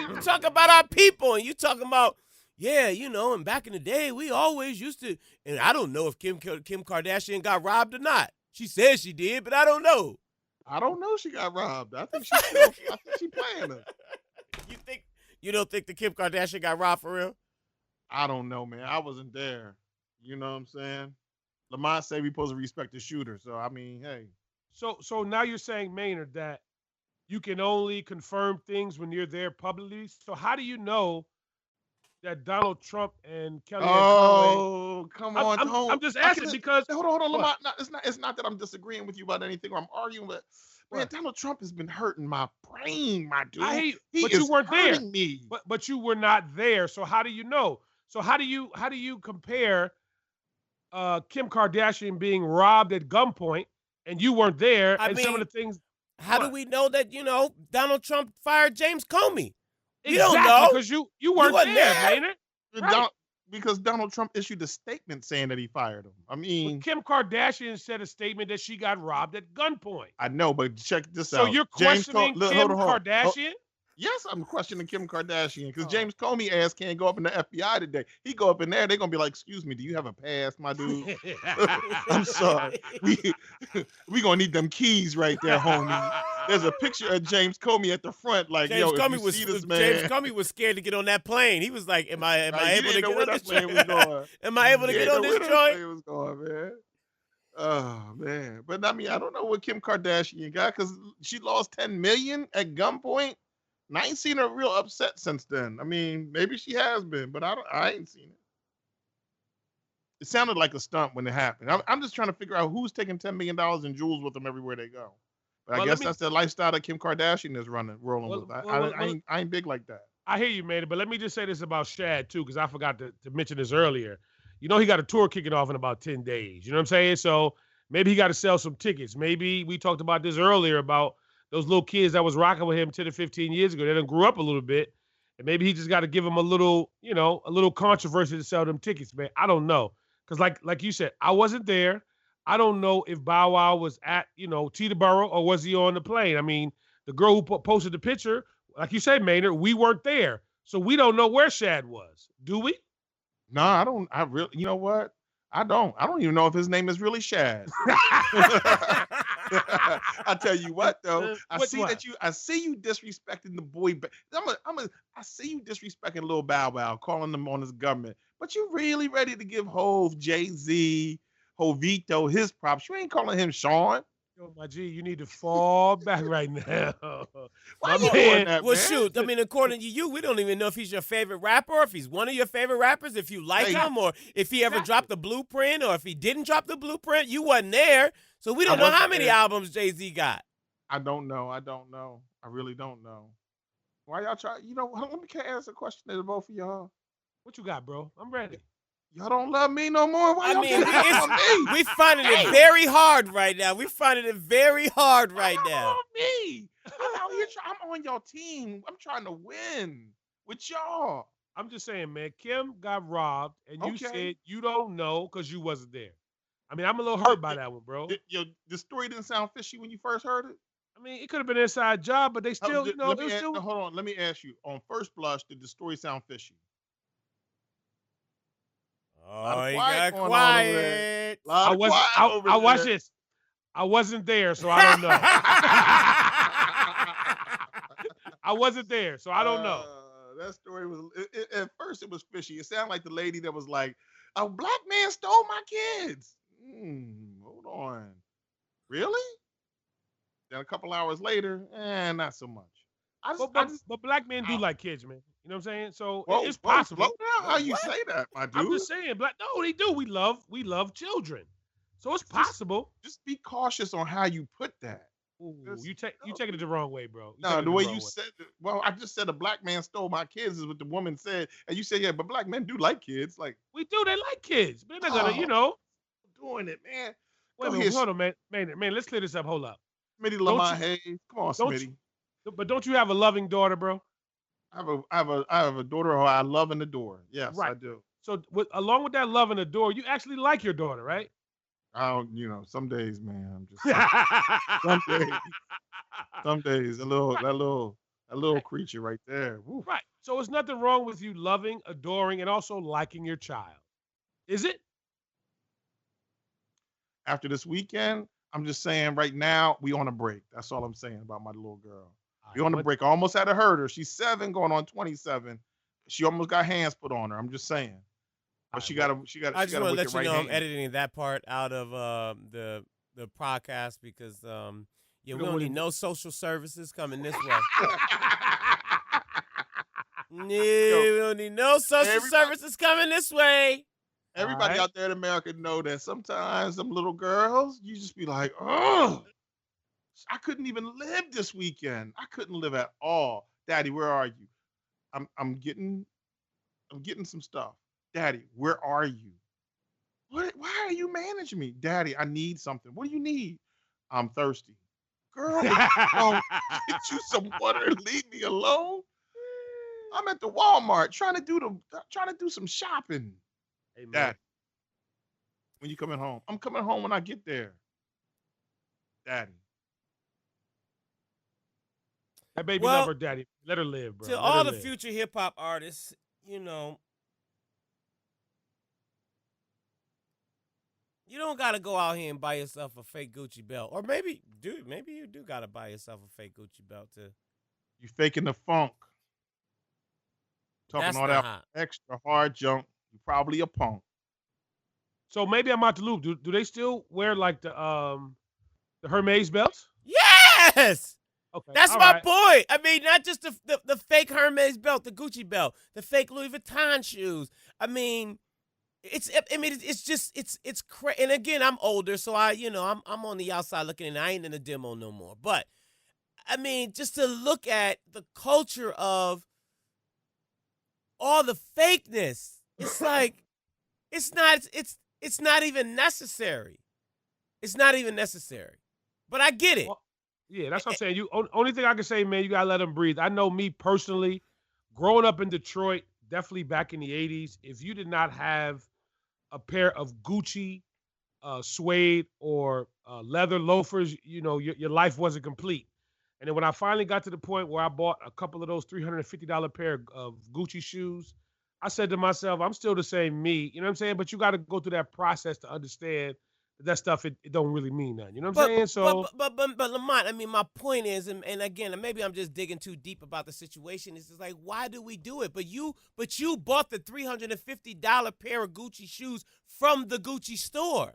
You talk about our people, and you talking about, yeah, and back in the day, we always used to, and I don't know if Kim Kardashian got robbed or not. She says she did, but I don't know. I don't know. She got robbed. I think she playing her. You don't think the Kim Kardashian got robbed for real? I don't know, man. I wasn't there. You know what I'm saying? Lamont said we supposed to respect the shooter. So I mean, hey. So now you're saying, Maynard, that you can only confirm things when you're there publicly. So how do you know that Donald Trump and Kellyanne Conway? Oh, come on, I'm just asking because hold on, Lamont. No, it's not that I'm disagreeing with you about anything or I'm arguing with. Man, What? Donald Trump has been hurting my brain, my dude. I hate, He but is you weren't there. hurting me. But you were not there. So how do you know? So how do you compare Kim Kardashian being robbed at gunpoint and you weren't there? I and some of mean, the things. How do What? we know that, Donald Trump fired James Comey? You Exactly, don't know. because you weren't wasn't there, there. Maynard. Don- Right. Because Donald Trump issued a statement saying that he fired him. I mean, Kim Kardashian said a statement that she got robbed at gunpoint. I know, but check this So out. you're James questioning Look, Kim hold on. Kardashian? Yes, I'm questioning Kim Kardashian because Oh. James Comey ass can't go up in the FBI today. He go up in there, they're gonna be like, "Excuse me, do you have a pass, my dude?" I'm sorry. We gonna need them keys right there, homie. There's a picture of James Comey at the front, like, James yo, if Comey you was see this man, James Comey was scared to get on that plane. He was like, "Am I like, able you to didn't know get where on this that plane train? was going. Am I able to You get didn't on know this where that joint?" plane was going, man. Oh man, but I mean, I don't know what Kim Kardashian got because she lost 10 million at gunpoint. And I ain't seen her real upset since then. I mean, maybe she has been, but I ain't seen it. It sounded like a stunt when it happened. I'm just trying to figure out who's taking $10 million in jewels with them everywhere they go. But I Well, let guess me. that's the lifestyle that Kim Kardashian is rolling Well, with. well, well, well, I ain't big like that. I hear you, man. But let me just say this about Shad too, because I forgot to mention this earlier. You know, he got a tour kicking off in about 10 days. You know what I'm saying? So maybe he got to sell some tickets. Maybe we talked about this earlier about those little kids that was rocking with him 10 to 15 years ago. They done grew up a little bit. And maybe he just got to give them a little, a little controversy to sell them tickets, man. I don't know. Because like you said, I wasn't there. I don't know if Bow Wow was at, Teterboro or was he on the plane. I mean, the girl who posted the picture, like you said, Maynard, we weren't there. So we don't know where Shad was. Do we? No, I don't. I really, you know what? I don't. I don't even know if his name is really Shad. I tell you what, though, I What? see you disrespecting the boy. I see you disrespecting Lil Bow Wow, calling him on his government. But you really ready to give Hove, Jay-Z, Hovito his props? You ain't calling him Sean. Yo, my G, you need to fall back right now. Why My you doing man, that, Well, man? shoot. I mean, according to you, we don't even know if he's your favorite rapper, or if he's one of your favorite rappers, if you like Hey, him, or if he ever exactly. dropped the blueprint, or if he didn't drop the blueprint. You wasn't there, so we don't I know wasn't how many there. albums Jay-Z got. I don't know. I don't know. I really don't know. Why y'all try? Let me ask a question to both of y'all. what you got, bro? I'm ready. Y'all don't love me no more. Why I y'all mean, giving up on me? we finding it Damn. very hard right now. We finding it very hard Why right y'all now. on me? I'm out here. I'm on your team. I'm trying to win with y'all. I'm just saying, man, Kim got robbed, and you Okay. said you don't know because you wasn't there. I mean, I'm a little hurt by that one, bro. The story didn't sound fishy when you first heard it. I mean, it could have been an inside job, but they still, it was still. Hold on. Let me ask you. On first blush, did the story sound fishy? Lot Oh, of he quiet got going on over there. quiet. Lot I of wasn't. quiet over I watch there. this. I wasn't there, so I don't know. I wasn't there, so I don't know. That story was at first it was fishy. It sounded like the lady that was like, "A black man stole my kids." Hold on, really? Then a couple hours later, not so much. But black men do like kids, man. You know what I'm saying? So whoa, it's whoa, possible. slow down. How you What? say that, my dude? I'm just saying, black. No, they do. We love children. So it's possible. Just be cautious on how you put that. Ooh, Just- you taking it the wrong way, bro. No, the way you said it. Well, I just said a black man stole my kids is what the woman said, and you said, yeah, but black men do like kids. Like, We do. They like kids, but they're not gonna. doing it, man. Wait a Go minute, ahead, hold on, man. Let's clear this up. Hold up. Smitty Don't Lamont you- Hayes. Come on, don't Smitty. But don't you have a loving daughter, bro? I have a daughter who I love and adore. Yes, I Right. do. So along with that love and adore, you actually like your daughter, right? I don't, some days, man, I'm just some days, some days, that little creature right there. Woo. Right. So it's nothing wrong with you loving, adoring, and also liking your child. Is it? After this weekend, I'm just saying right now we on a break. That's all I'm saying about my little girl. We on a break. I almost had to hurt her. She's 7, going on 27. She almost got hands put on her. I'm just saying. But she got I just want to let you know I'm editing that part out of the podcast because we don't need no social services coming this way. No, we don't need no social services coming this way. Everybody out there in America know that sometimes them little girls, you just be like, oh, I couldn't even live this weekend. I couldn't live at all. Daddy, where are you? I'm getting some stuff. Daddy, where are you? Why are you managing me? Daddy, I need something. What do you need? I'm thirsty. Girl, get you some water and leave me alone. I'm at the Walmart trying to do some shopping. Hey, Daddy, when you coming home? I'm coming home when I get there. Daddy. That baby love her daddy. Let her live, bro. To all the future hip hop artists, you don't gotta go out here and buy yourself a fake Gucci belt, or maybe you do gotta buy yourself a fake Gucci belt too. You faking the funk. Talking That's all not that hot. extra hard junk. You probably a punk. So maybe I'm out the loop. Do they still wear like the Hermes belts? Yes. Okay, That's all my right. point. I mean, not just the fake Hermes belt, the Gucci belt, the fake Louis Vuitton shoes. I mean, it's crazy. And again, I'm older, so I'm on the outside looking in. I ain't in the demo no more. But I mean, just to look at the culture of all the fakeness, it's like it's not even necessary. It's not even necessary. But I get it. Well, yeah, that's what I'm saying. Only thing I can say, man, you gotta let them breathe. I know me personally, growing up in Detroit, definitely back in the '80s. If you did not have a pair of Gucci, suede, or leather loafers, your life wasn't complete. And then when I finally got to the point where I bought a couple of those $350 pair of Gucci shoes, I said to myself, I'm still the same me. You know what I'm saying? But you got to go through that process to understand that stuff, it don't really mean nothing. You know what I'm saying? So, But Lamont, I mean, my point is, and again, maybe I'm just digging too deep about the situation. It's just like, why do we do it? But you bought the $350 pair of Gucci shoes from the Gucci store.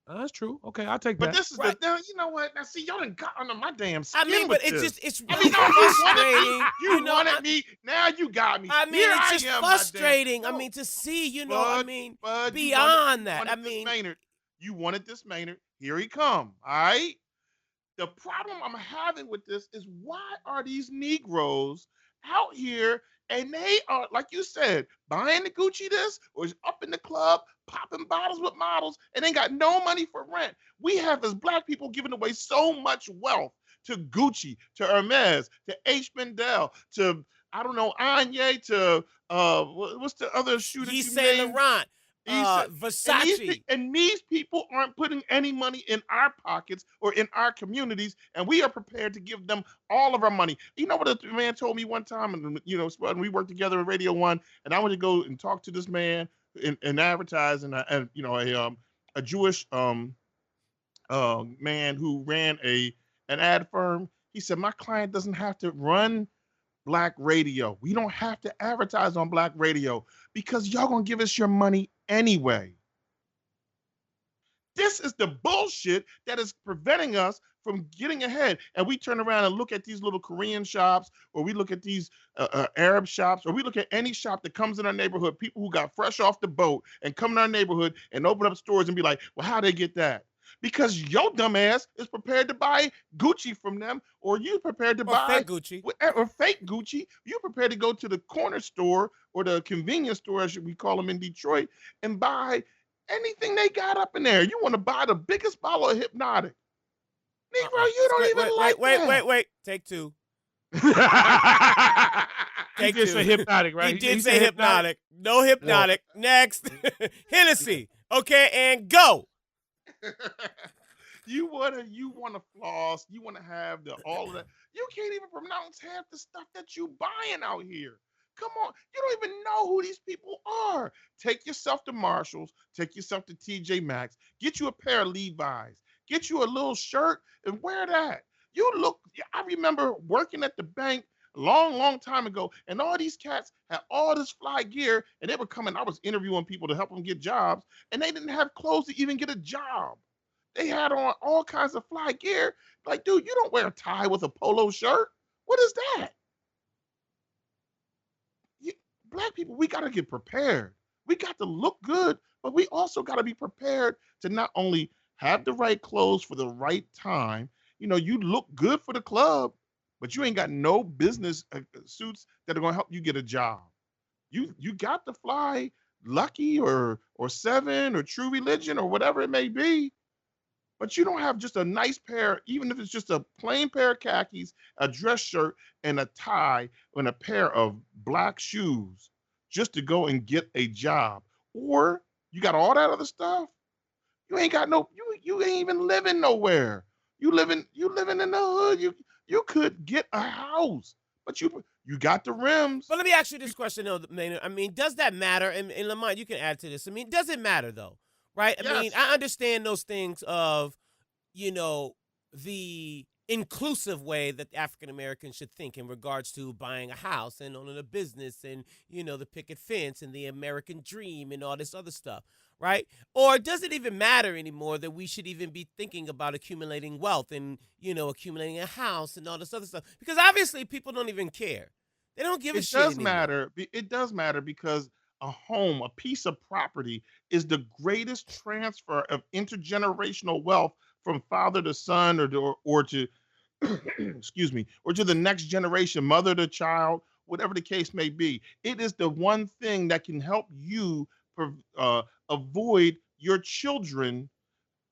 that's true. Okay, I'll take But that. this is Right. you know what? Now see, y'all done got under my damn I skin mean, with but it's this. just it's I really mean, no, you wanted frustrating. me. You wanted me. Now you got me. I mean, Here it's I just am, frustrating. my damn, I mean, to see, Bud, beyond you that. I wanted this mean, Maynard. You wanted this Maynard. Here he come. All right. The problem I'm having with this is why are these Negroes out here and they are, like you said, buying the Gucci this or is up in the club popping bottles with models and ain't got no money for rent. We have as black people giving away so much wealth to Gucci, to Hermes, to H. Mendel, to I don't know, Anye, to what's the other shoe that Yves you Saint named? Laurent, He said, Versace. and these people aren't putting any money in our pockets or in our communities, and we are prepared to give them all of our money. You know what a man told me one time, and when we worked together in Radio One, and I went to go and talk to this man in advertising, and a Jewish man who ran an ad firm. He said, my client doesn't have to run black radio. We don't have to advertise on black radio because y'all gonna give us your money anyway. This is the bullshit that is preventing us from getting ahead. And we turn around and look at these little Korean shops, or we look at these Arab shops, or we look at any shop that comes in our neighborhood, people who got fresh off the boat and come in our neighborhood and open up stores and be like, well, how they get that? Because your dumb ass is prepared to buy Gucci from them, or you prepared to Or buy fake Gucci. or fake Gucci. You prepared to go to the corner store or the convenience store, as we call them in Detroit, and buy anything they got up in there. You want to buy the biggest bottle of Hypnotic. Negro, you don't even like that. Wait. Take two. He Take did two. say hypnotic, right? He did said say hypnotic. No hypnotic. Next. Hennessy. Okay, and go. You wanna floss. You wanna have all of that. You can't even pronounce half the stuff that you buying out here. Come on, you don't even know who these people are. Take yourself to Marshalls. Take yourself to TJ Maxx. Get you a pair of Levi's. Get you a little shirt and wear that. You look. I remember working at the bank a long, long time ago, and all these cats had all this fly gear, and they were coming. I was interviewing people to help them get jobs, and they didn't have clothes to even get a job. They had on all kinds of fly gear. Like, dude, you don't wear a tie with a polo shirt. What is that? You, black people, we got to get prepared. We got to look good, but we also got to be prepared to not only have the right clothes for the right time. You look good for the club, but you ain't got no business suits that are going to help you get a job. You got to fly Lucky or Seven or True Religion or whatever it may be, but you don't have just a nice pair, even if it's just a plain pair of khakis, a dress shirt, and a tie, and a pair of black shoes just to go and get a job. Or you got all that other stuff. You ain't got you ain't even living nowhere. You living in the hood. You could get a house, but you got the rims. But let me ask you this question, though, Maynard. I mean, does that matter? And Lamont, you can add to this. I mean, does it matter, though? Right? I mean, Yes. I understand those things of, the inclusive way that African Americans should think in regards to buying a house and owning a business and, the picket fence and the American dream and all this other stuff. right? Or does it even matter anymore that we should even be thinking about accumulating wealth and, accumulating a house and all this other stuff? Because obviously people don't even care. They don't give a It shit does anymore. matter. It does matter because a home, a piece of property, is the greatest transfer of intergenerational wealth from father to son, or to excuse me, or to the next generation, mother to child, whatever the case may be. It is the one thing that can help you avoid your children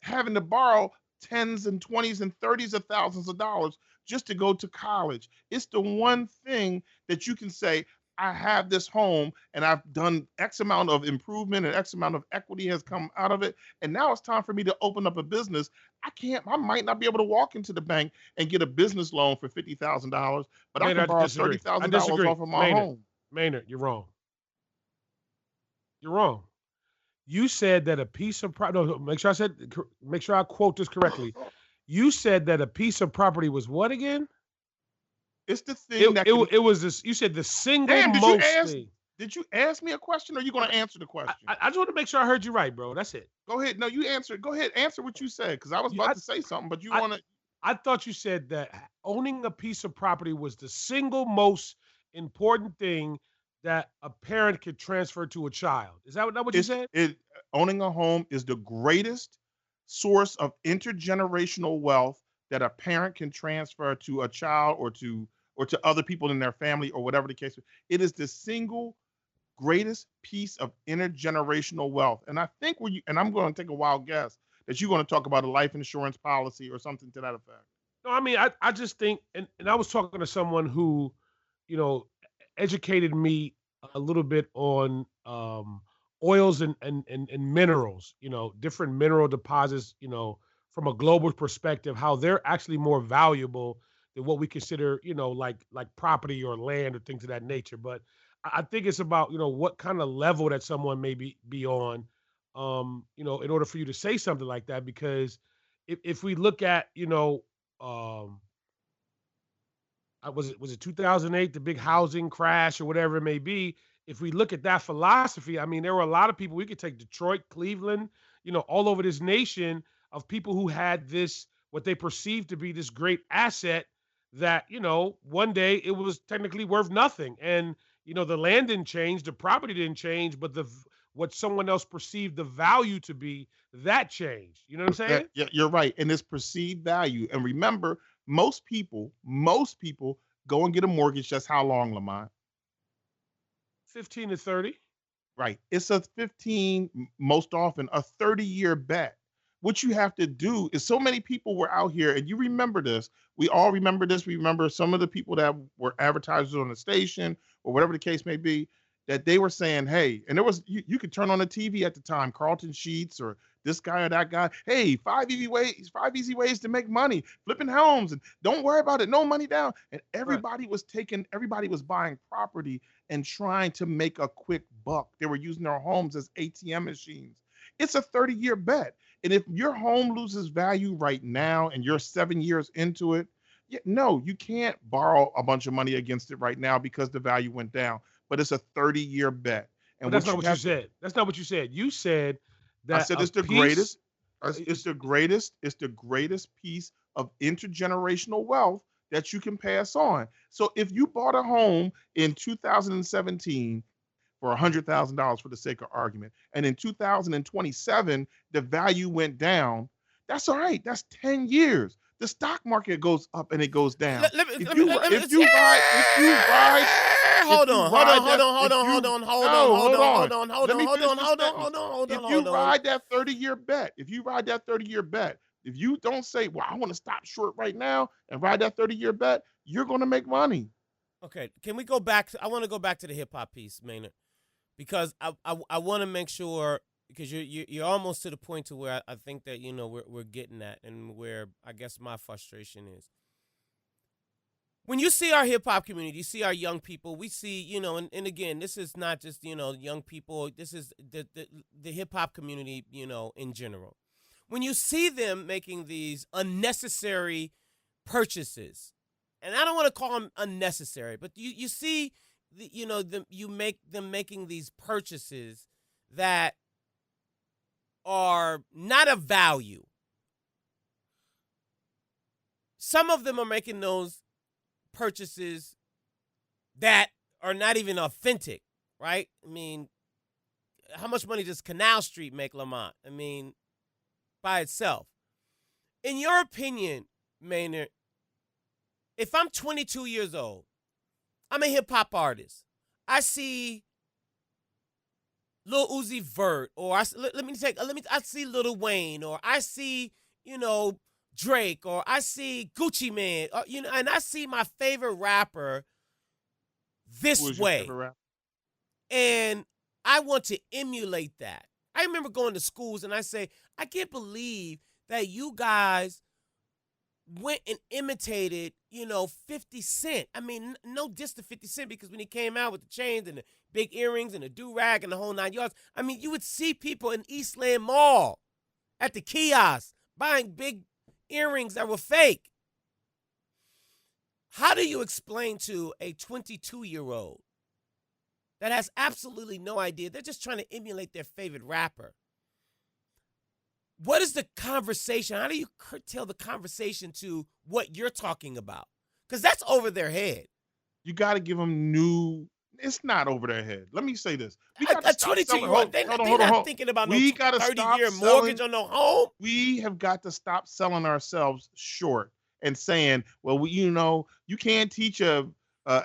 having to borrow tens and twenties and thirties of thousands of dollars just to go to college. It's the one thing that you can say, I have this home and I've done X amount of improvement and X amount of equity has come out of it. And now it's time for me to open up a business. I might not be able to walk into the bank and get a business loan for $50,000, but I can Maynard, I borrow disagree. I $30,000 disagree. off of my home. Maynard, you're wrong. You're wrong. You said that a piece of property. No, make sure I quote this correctly. You said that a piece of property was what again? It's the thing that can. It was this. You said the single Damn, most thing. did you ask me a question, or are you going to answer the question? I just want to make sure I heard you right, bro. That's it. Go ahead. No, you answer. Go ahead. Answer what you said, because I was about to say something, but you want to. I thought you said that owning a piece of property was the single most important thing that a parent could transfer to a child. Is that what you said? Owning a home is the greatest source of intergenerational wealth that a parent can transfer to a child, or to other people in their family, or whatever the case. It is the single greatest piece of intergenerational wealth. And I think and I'm going to take a wild guess that you're going to talk about a life insurance policy or something to that effect. No, I mean, I just think, and I was talking to someone who, educated me a little bit on oils and minerals, different mineral deposits, from a global perspective, how they're actually more valuable than what we consider, like property or land or things of that nature. But I think it's about, what kind of level that someone may be on, in order for you to say something like that. Because if we look at, um, was it 2008, the big housing crash or whatever it may be? If we look at that philosophy, I mean, there were a lot of people. We could take Detroit, Cleveland, all over this nation, of people who had this, what they perceived to be this great asset that, one day it was technically worth nothing. And, the land didn't change, the property didn't change, but what someone else perceived the value to be, that changed. You know what I'm saying? Yeah, you're right. And it's perceived value. And remember, most people go and get a mortgage. Just how long, Lamont? 15 to 30. Right. It's a 15, most often a 30-year bet. What you have to do is, so many people were out here, and you remember this. We all remember this. We remember some of the people that were advertisers on the station, or whatever the case may be, that they were saying, hey, and there was, you could turn on the TV at the time, Carlton Sheets or this guy or that guy. Hey, 5 easy ways to make money, flipping homes, and don't worry about it, no money down. And everybody was buying property and trying to make a quick buck. They were using their homes as ATM machines. It's a 30-year bet. And if your home loses value right now and you're 7 years into it, no, you can't borrow a bunch of money against it right now because the value went down. But it's a 30-year bet. And but that's not what you said. That's not what you said. You said that I said it's the greatest. It's the greatest. It's the greatest piece of intergenerational wealth that you can pass on. So if you bought a home in 2017 for $100,000, for the sake of argument, and in 2027 the value went down, that's all right. That's 10 years. The stock market goes up and it goes down. If you ride, hold on. If you ride that 30-year bet, if you don't say, well, I want to stop short right now and ride that 30-year bet, you're going to make money. Okay, can we go back? I want to go back to the hip hop piece, Maynard, because I want to make sure, because you're almost to the point to where I think that we're getting at, and where I guess my frustration is. When you see our hip hop community, you see our young people, we see, and again, this is not just, young people, this is the hip hop community, in general. When you see them making these unnecessary purchases, and I don't want to call them unnecessary, but you see, you make them making these purchases that are not of value. Some of them are making those purchases that are not even authentic, right? I mean, how much money does Canal Street make, Lamont? I mean, by itself. In your opinion, Maynard, if I'm 22 years old, I'm a hip hop artist. I see Lil Uzi Vert, or I see Lil Wayne, or I see, Drake, or I see Gucci Man, and I see my favorite rapper Who this was your way, favorite rapper? and I want to emulate that. I remember going to schools and I say, I can't believe that you guys went and imitated, 50 Cent. I mean, no diss to 50 Cent, because when he came out with the chains and the big earrings and the do-rag and the whole 9 yards, I mean, you would see people in Eastland Mall at the kiosk buying big earrings that were fake. How do you explain to a 22-year-old that has absolutely no idea? They're just trying to emulate their favorite rapper. What is the conversation? How do you curtail the conversation to what you're talking about? Because that's over their head. You got to give them new. It's not over their head. Let me say this. We A got to stop selling. 22-year-old, they're not thinking about no We got to stop 30-year selling. mortgage on no home. We have got to stop selling ourselves short and saying, well, you can't teach a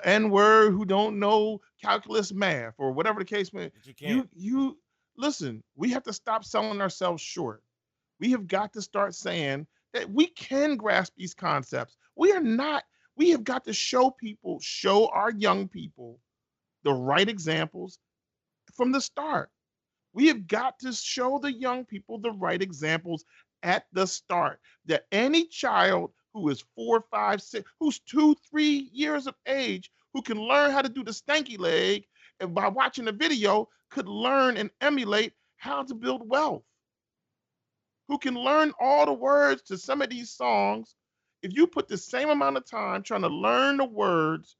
N-word who don't know calculus math or whatever the case may be. You can't. You listen, we have to stop selling ourselves short. We have got to start saying that we can grasp these concepts. We have got to show our young people the right examples from the start. We have got to show the young people the right examples at the start, that any child who is 4, 5, 6, who's 2, 3 years of age, who can learn how to do the stanky leg, and by watching a video could learn and emulate how to build wealth, who can learn all the words to some of these songs. If you put the same amount of time trying to learn the words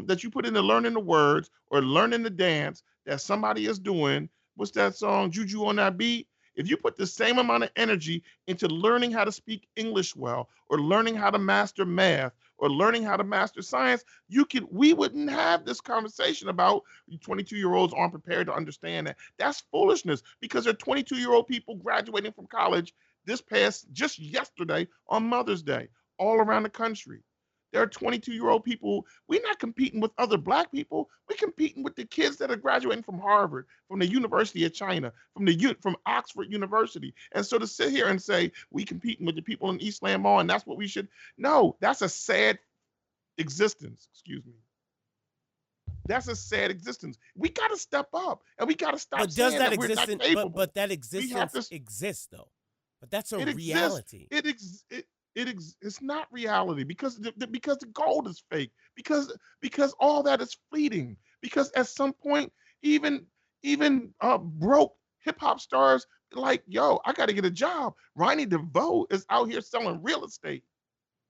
that you put into learning the words or learning the dance that somebody is doing, what's that song, Juju on That Beat? If you put the same amount of energy into learning how to speak English well, or learning how to master math, or learning how to master science, we wouldn't have this conversation about 22-year-olds aren't prepared to understand that. That's foolishness, because there are 22-year-old people graduating from college just yesterday on Mother's Day, all around the country. There are 22-year-old people. We're not competing with other black people. We're competing with the kids that are graduating from Harvard, from the University of China, from Oxford University. And so to sit here and say we competing with the people in Eastland Mall and that's what we should, no, that's a sad existence. Excuse me. That's a sad existence. We got to step up and we got to stop saying that we're not capable. But that existence exists though. But that's a reality. It's not reality, because the gold is fake, because all that is fleeting, because at some point even broke hip hop stars like, yo, I got to get a job. Ronnie DeVoe is out here selling real estate.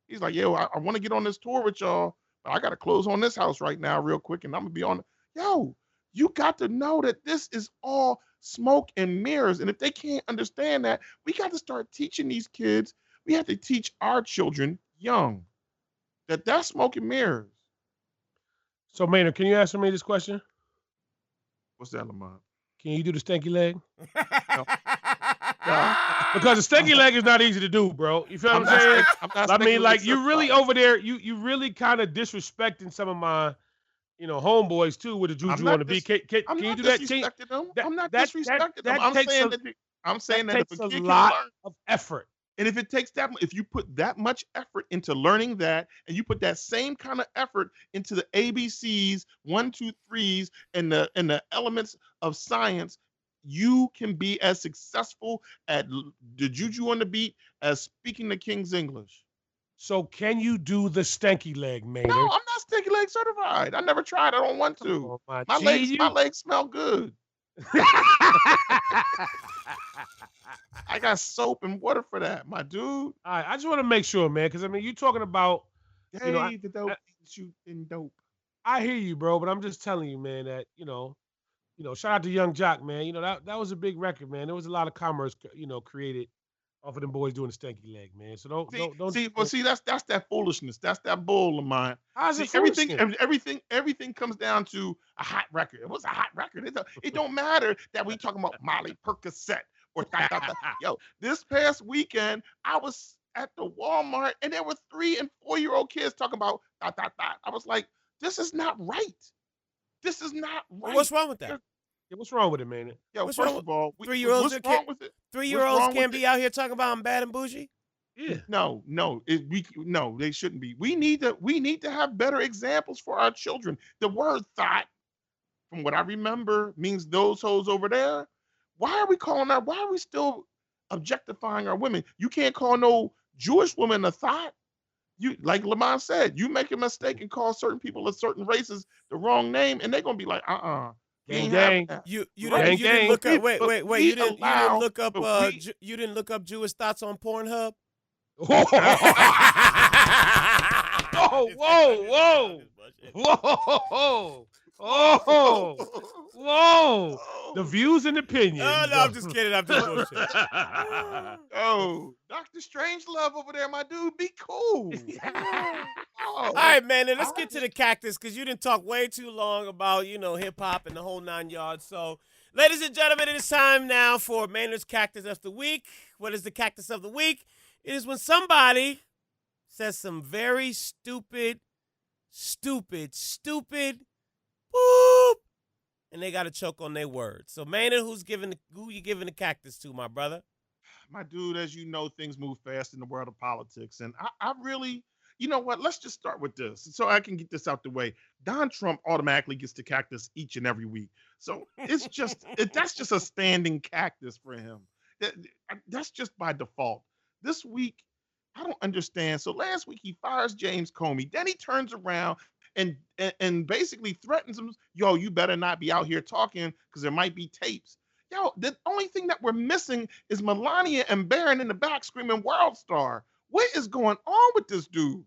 He's like, yo, I want to get on this tour with y'all, but I got to close on this house right now real quick, and I'm gonna be on. Yo, you got to know that this is all smoke and mirrors, and if they can't understand that, we got to start teaching these kids. We have to teach our children young that that's smoke and mirrors. So, Maynard, can you answer me this question? What's that, Lamont? Can you do the stanky leg? No. Because the stanky leg is not easy to do, bro. You feel what I'm saying? I mean, like, you really over there, you really kind of disrespecting some of my, homeboys too with the juju on the beat. Can you do that? I'm not disrespecting them. I'm saying that takes a lot of effort. And if it takes if you put that much effort into learning that, and you put that same kind of effort into the ABCs, 1, 2, 3s, and the elements of science, you can be as successful at the juju on the beat as speaking the King's English. So can you do the stanky leg, Maynard? No, I'm not stanky leg certified. I never tried. I don't want to. My legs smell good. I got soap and water for that, my dude. All right, I just want to make sure, man, because I mean, you're talking about, the dope shooting dope. I hear you, bro, but I'm just telling you, man, that shout out to Young Jock, man. That was a big record, man. There was a lot of commerce, created off of them boys doing the stanky leg, man. So See, that's that foolishness. That's that bull of mine. how's See, it foolishness? everything comes down to a hot record. It was a hot record. It don't matter that we talking about Molly Percocet or Yo, this past weekend I was at the Walmart and there were 3 and 4-year-old kids talking about . I was like, this is not right. This is not right. What's wrong with that? Yeah, what's wrong with it, man? Yo, What's first wrong of all, 3-year-olds what's wrong with it? 3-year-olds wrong can't with be out here talking about I'm bad and bougie. Yeah. No, they shouldn't be. We need to have better examples for our children. The word thought, from what I remember, means those hoes over there. Why are we still objectifying our women? You can't call no Jewish woman a thought. You, like Lamont said, you make a mistake and call certain people of certain races the wrong name, and they're gonna be like, Gang, gang. You Right. didn't look up. But Wait. we You didn't allow- look up. but we- You didn't look up Jewish thoughts on Pornhub. Whoa, whoa. The views and opinions. Oh, no, I'm just kidding. I'm just bullshit. Oh, Dr. Strangelove over there, my dude, be cool. All right, man. Then let's get to the cactus because you didn't talk way too long about hip hop and the whole 9 yards. So, ladies and gentlemen, it is time now for Maynard's Cactus of the Week. What is the Cactus of the Week? It is when somebody says some very stupid, boop, and they got to choke on their words. So, Maynard, who you giving the cactus to, my brother? My dude, as you know, things move fast in the world of politics. And I really, you know what? Let's just start with this so I can get this out the way. Don Trump automatically gets the cactus each and every week. So it's just, that's just a standing cactus for him. That's just by default. This week, I don't understand. So last week he fires James Comey. Then he turns around and basically threatens him. Yo, you better not be out here talking because there might be tapes. Yo, the only thing that we're missing is Melania and Barron in the back screaming World Star. What is going on with this dude?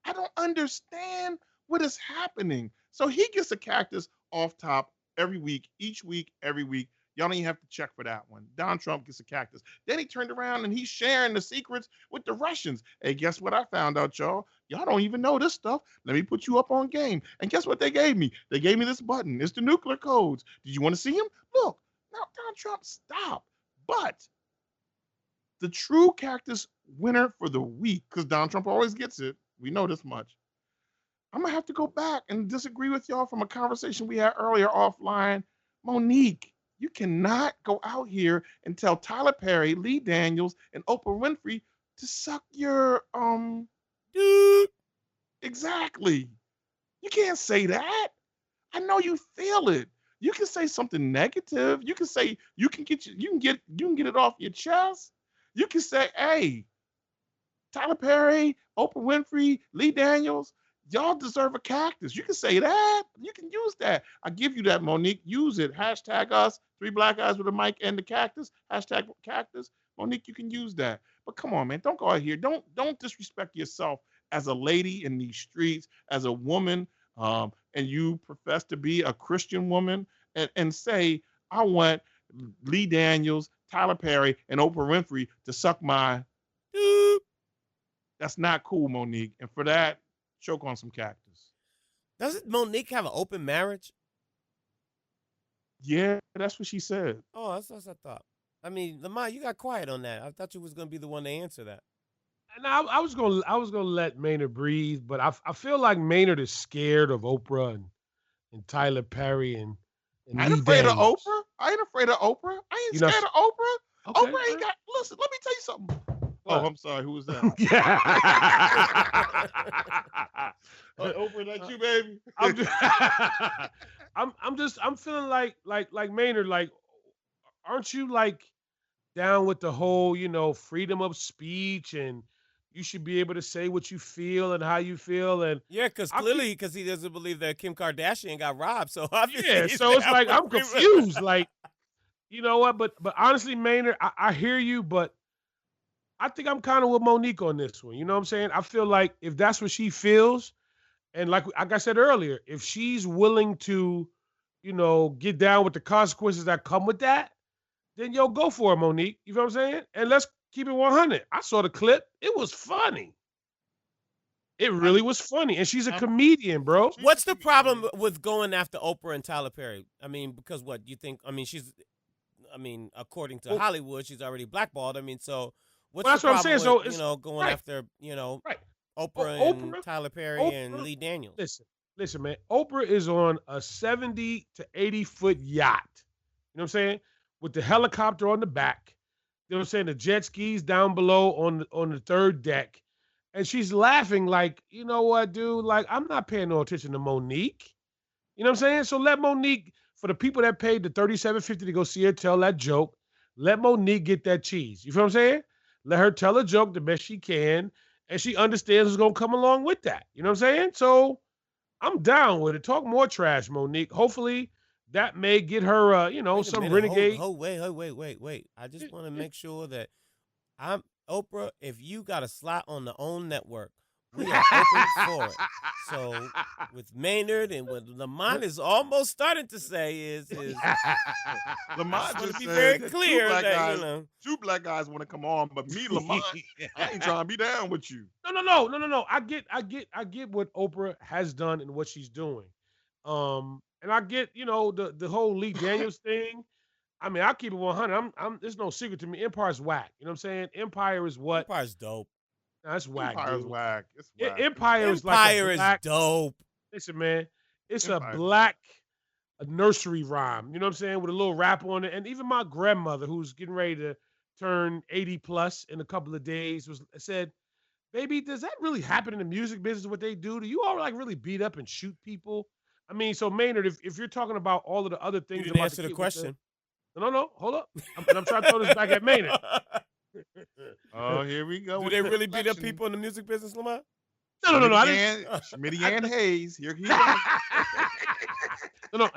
I don't understand what is happening. So he gets a cactus off top every week, each week, every week. Y'all don't even have to check for that one. Don Trump gets a cactus. Then he turned around and he's sharing the secrets with the Russians. Hey, guess what I found out, y'all? Y'all don't even know this stuff. Let me put you up on game. And guess what they gave me? They gave me this button. It's the nuclear codes. Did you want to see them? Look, now Don Trump, stop. But the true cactus winner for the week, because Don Trump always gets it. We know this much. I'm going to have to go back and disagree with y'all from a conversation we had earlier offline. Monique, you cannot go out here and tell Tyler Perry, Lee Daniels, and Oprah Winfrey to suck your dude. Exactly. You can't say that. I know you feel it. You can say something negative. You can say you can get it off your chest. You can say, hey, Tyler Perry, Oprah Winfrey, Lee Daniels, y'all deserve a cactus. You can say that. You can use that. I give you that, Monique. Use it. Hashtag us, 3 black guys with a mic and the cactus. Hashtag cactus. Monique, you can use that. But come on, man. Don't go out here. Don't disrespect yourself as a lady in these streets, as a woman, and you profess to be a Christian woman, and say, I want Lee Daniels, Tyler Perry, and Oprah Winfrey to suck my doop. That's not cool, Monique. And for that, choke on some cactus. Doesn't Monique have an open marriage? Yeah, that's what she said. Oh, that's what I thought. I mean, Lamont, you got quiet on that. I thought you was going to be the one to answer that. And I was gonna let Maynard breathe, but I feel like Maynard is scared of Oprah and Tyler Perry and I ain't Lee afraid Daniels. of Oprah. I ain't afraid of Oprah. I ain't scared of Oprah. Okay, Oprah ain't got. Listen, let me tell you something. What? Oh, I'm sorry. Who was that? Oprah, that you, baby? I'm feeling like Maynard. Like, aren't you like down with the whole freedom of speech, and you should be able to say what you feel and how you feel? And yeah, because he doesn't believe that Kim Kardashian got robbed. So obviously, yeah, so it's like I'm confused. Like, you know what? But honestly, Maynard, I hear you, but I think I'm kind of with Monique on this one. You know what I'm saying? I feel like if that's what she feels, and like I said earlier, if she's willing to, get down with the consequences that come with that, then go for it, Monique. You know what I'm saying? And let's keep it 100. I saw the clip. It was funny. It really was funny. And she's a comedian, bro. What's the problem with going after Oprah and Tyler Perry? I mean, because what you think? I mean, according to Hollywood, she's already blackballed. I mean, so what's the problem I'm saying. with, So going after, right. Oprah and Tyler Perry and Lee Daniels? Listen, man. Oprah is on a 70 to 80-foot yacht. You know what I'm saying? With the helicopter on the back. You know what I'm saying? The jet skis down below on the third deck. And she's laughing like, you know what, dude? Like, I'm not paying no attention to Monique. You know what I'm saying? So let Monique, for the people that paid the $37.50 to go see her tell that joke, let Monique get that cheese. You feel what I'm saying? Let her tell a joke the best she can, and she understands what's going to come along with that. You know what I'm saying? So I'm down with it. Talk more trash, Monique. Hopefully that may get her, some renegade. Wait. I just want to make sure that Oprah, if you got a slot on the OWN network, we are open for it. So with Maynard and what Lamont is almost starting to say is Lamont to just be said very that clear that, two black guys want to come on, but me, Lamont, I ain't trying to be down with you. No. I get what Oprah has done and what she's doing. And I get, the whole Lee Daniels thing. I mean, I keep it 100. There's no secret to me. Empire's whack. You know what I'm saying? Empire is what? Empire's dope. Nah, that's whack, Empire's dude. whack. It's whack. Empire is like a black, dope. Listen, man. It's Empire's a black nursery rhyme. You know what I'm saying? With a little rap on it. And even my grandmother, who's getting ready to turn 80 plus in a couple of days, said, "Baby, does that really happen in the music business? What they do? Do you all like really beat up and shoot people?" I mean, so Maynard, if you're talking about all of the other things, You didn't answer the question. No, hold up. I'm trying to throw this back at Maynard. Oh, here we go. Do they really beat up people in the music business, Lamont? No. Schmitty and Hayes. Here he goes.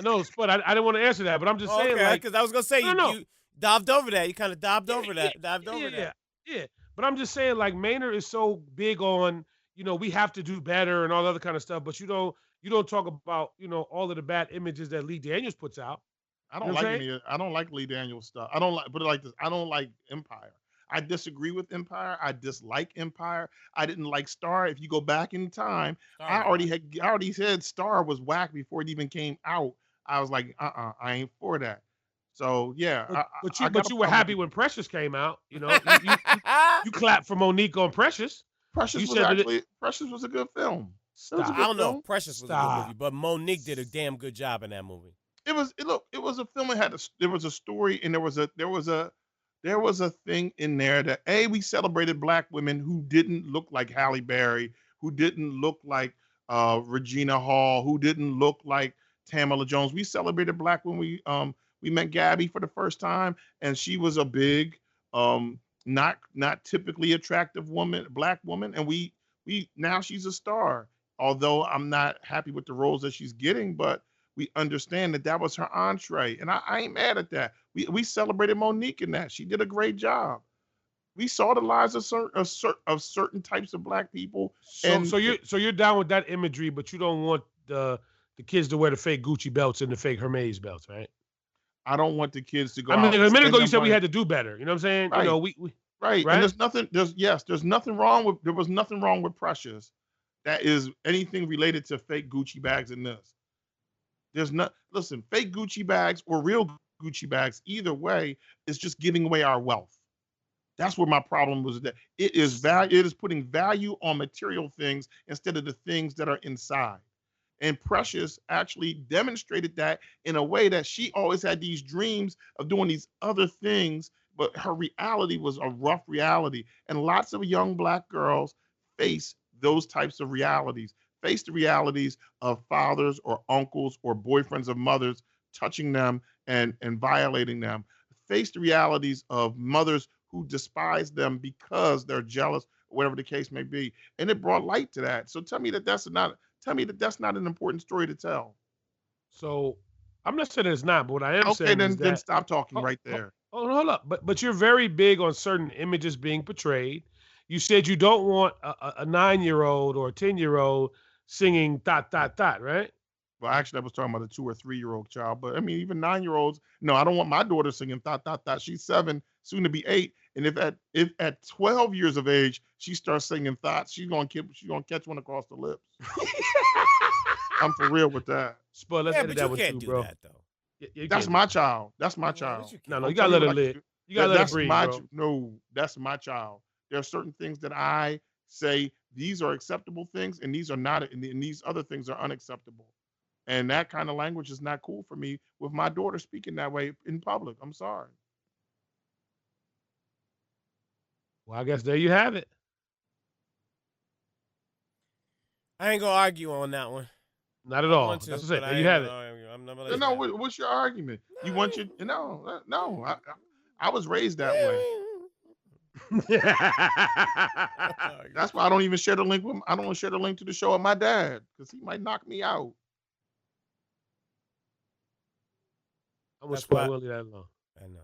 No, Spud. I didn't want to answer that, but I'm just saying, because I was gonna say you dived over that. You kind of dived over that. Yeah. But I'm just saying, like, Maynard is so big on, we have to do better and all that other kind of stuff, but you don't talk about, all of the bad images that Lee Daniels puts out. I don't like Lee Daniels stuff. I don't like, put it like this. I don't like Empire. I disagree with Empire. I dislike Empire. I didn't like Star. If you go back in time, I already said Star was whack before it even came out. I was like, I ain't for that. So yeah. But you were happy when Precious came out. You clapped for Monique on Precious. Precious was a good film. Stop. I don't know if Precious was a good movie, but Monique did a damn good job in that movie. It was a film that there was a story, and there was a thing in there that we celebrated black women who didn't look like Halle Berry, who didn't look like Regina Hall, who didn't look like Tamala Jones. We celebrated black when we met Gabby for the first time, and she was a big, not typically attractive black woman, and we now she's a star. Although I'm not happy with the roles that she's getting, but we understand that was her entree, and I ain't mad at that. We celebrated Monique in that. She did a great job. We saw the lives of certain types of black people. So you're down with that imagery, but you don't want the kids to wear the fake Gucci belts and the fake Hermes belts, right? I don't want the kids to go. I mean, a minute ago you said we had to do better. You know what I'm saying? Right. Right. And there's nothing wrong with Precious. That is anything related to fake Gucci bags in this. Listen, fake Gucci bags or real Gucci bags, either way, is just giving away our wealth. That's where my problem was, that it is putting value on material things instead of the things that are inside. And Precious actually demonstrated that in a way that she always had these dreams of doing these other things, but her reality was a rough reality. And lots of young black girls face those types of realities, face the realities of fathers or uncles or boyfriends of mothers touching them and violating them, face the realities of mothers who despise them because they're jealous, or whatever the case may be. And it brought light to that. So tell me that that's not an important story to tell. So I'm not saying it's not, but what I am saying is that... then stop talking right there. Hold up. But you're very big on certain images being portrayed. You said you don't want a 9-year-old or a 10-year-old singing ... right? Well, actually, I was talking about a 2 or 3-year-old child, but I mean, even 9-year-olds. No, I don't want my daughter singing "thot thot thot." She's 7, soon to be 8, and if at 12 years of age she starts singing "thoughts," she's gonna catch one across the lips. I'm for real with that. Spud, let's Yeah, edit but you that one can't too, do bro. that though. You That's can't my do child. That's my Yeah, but child. you that. No, can't. no, I'm you gotta telling let you her what I can live. do. You gotta let her That's breathe, my bro. no. That's my child. There are certain things that I say these are acceptable things, and these are not, and these other things are unacceptable. And that kind of language is not cool for me with my daughter speaking that way in public. I'm sorry. Well, I guess there you have it. I ain't gonna argue on that one. Not at I all. want That's to, what I but said. There I you ain't have gonna it. argue. I'm not gonna No, let no, you have it. what's your argument? You want your no. I was raised that way. That's why I don't even share the link with. I don't share the link to the show with my dad because he might knock me out. I'm with That's Spud. why We'll leave that alone. I know.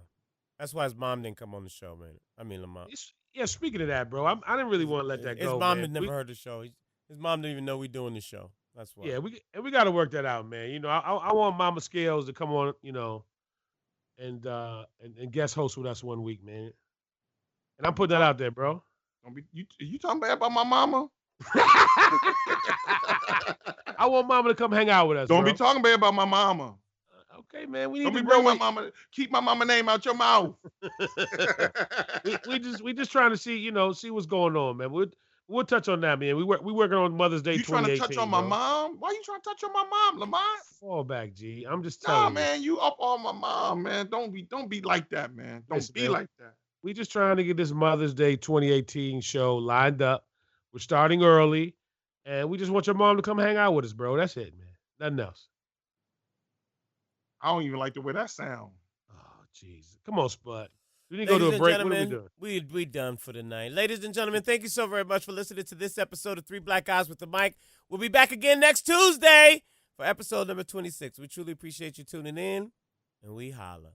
That's why his mom didn't come on the show, man. I mean, Lamont. Yeah, speaking of that, bro, I didn't really want to let that His go, mom man. had never heard the show. His mom didn't even know we doing the show. That's why. Yeah, we got to work that out, man. You know, I want Mama Scales to come on, you know, and guest host with us one week, man. And I'm putting that out there, bro. Don't be you talking bad about my mama? I want Mama to come hang out with us. Don't bro. be talking bad about my mama. Okay, man. We need Don't to be bring bringing my mama. Keep my mama name out your mouth. we just trying to see, you know, see what's going on, man. We'll touch on that, man. We working on Mother's Day You trying 2018. to touch on my bro. mom? Why you trying to touch on my mom, Lamont? Fall back, G. I'm just Nah, telling you. man, you up on my mom, man. Don't be like that, man. Don't Listen, be man. like that. We just trying to get this Mother's Day 2018 show lined up. We're starting early, and we just want your mom to come hang out with us, bro. That's it, man. Nothing else. I don't even like the way that sound. Oh, jeez. Come on, Spud. We need to go to Ladies a and break. What are we gentlemen, doing? we done for the night. Ladies and gentlemen, thank you so very much for listening to this episode of Three Black Guys with the Mic. We'll be back again next Tuesday for episode number 26. We truly appreciate you tuning in, and we holla.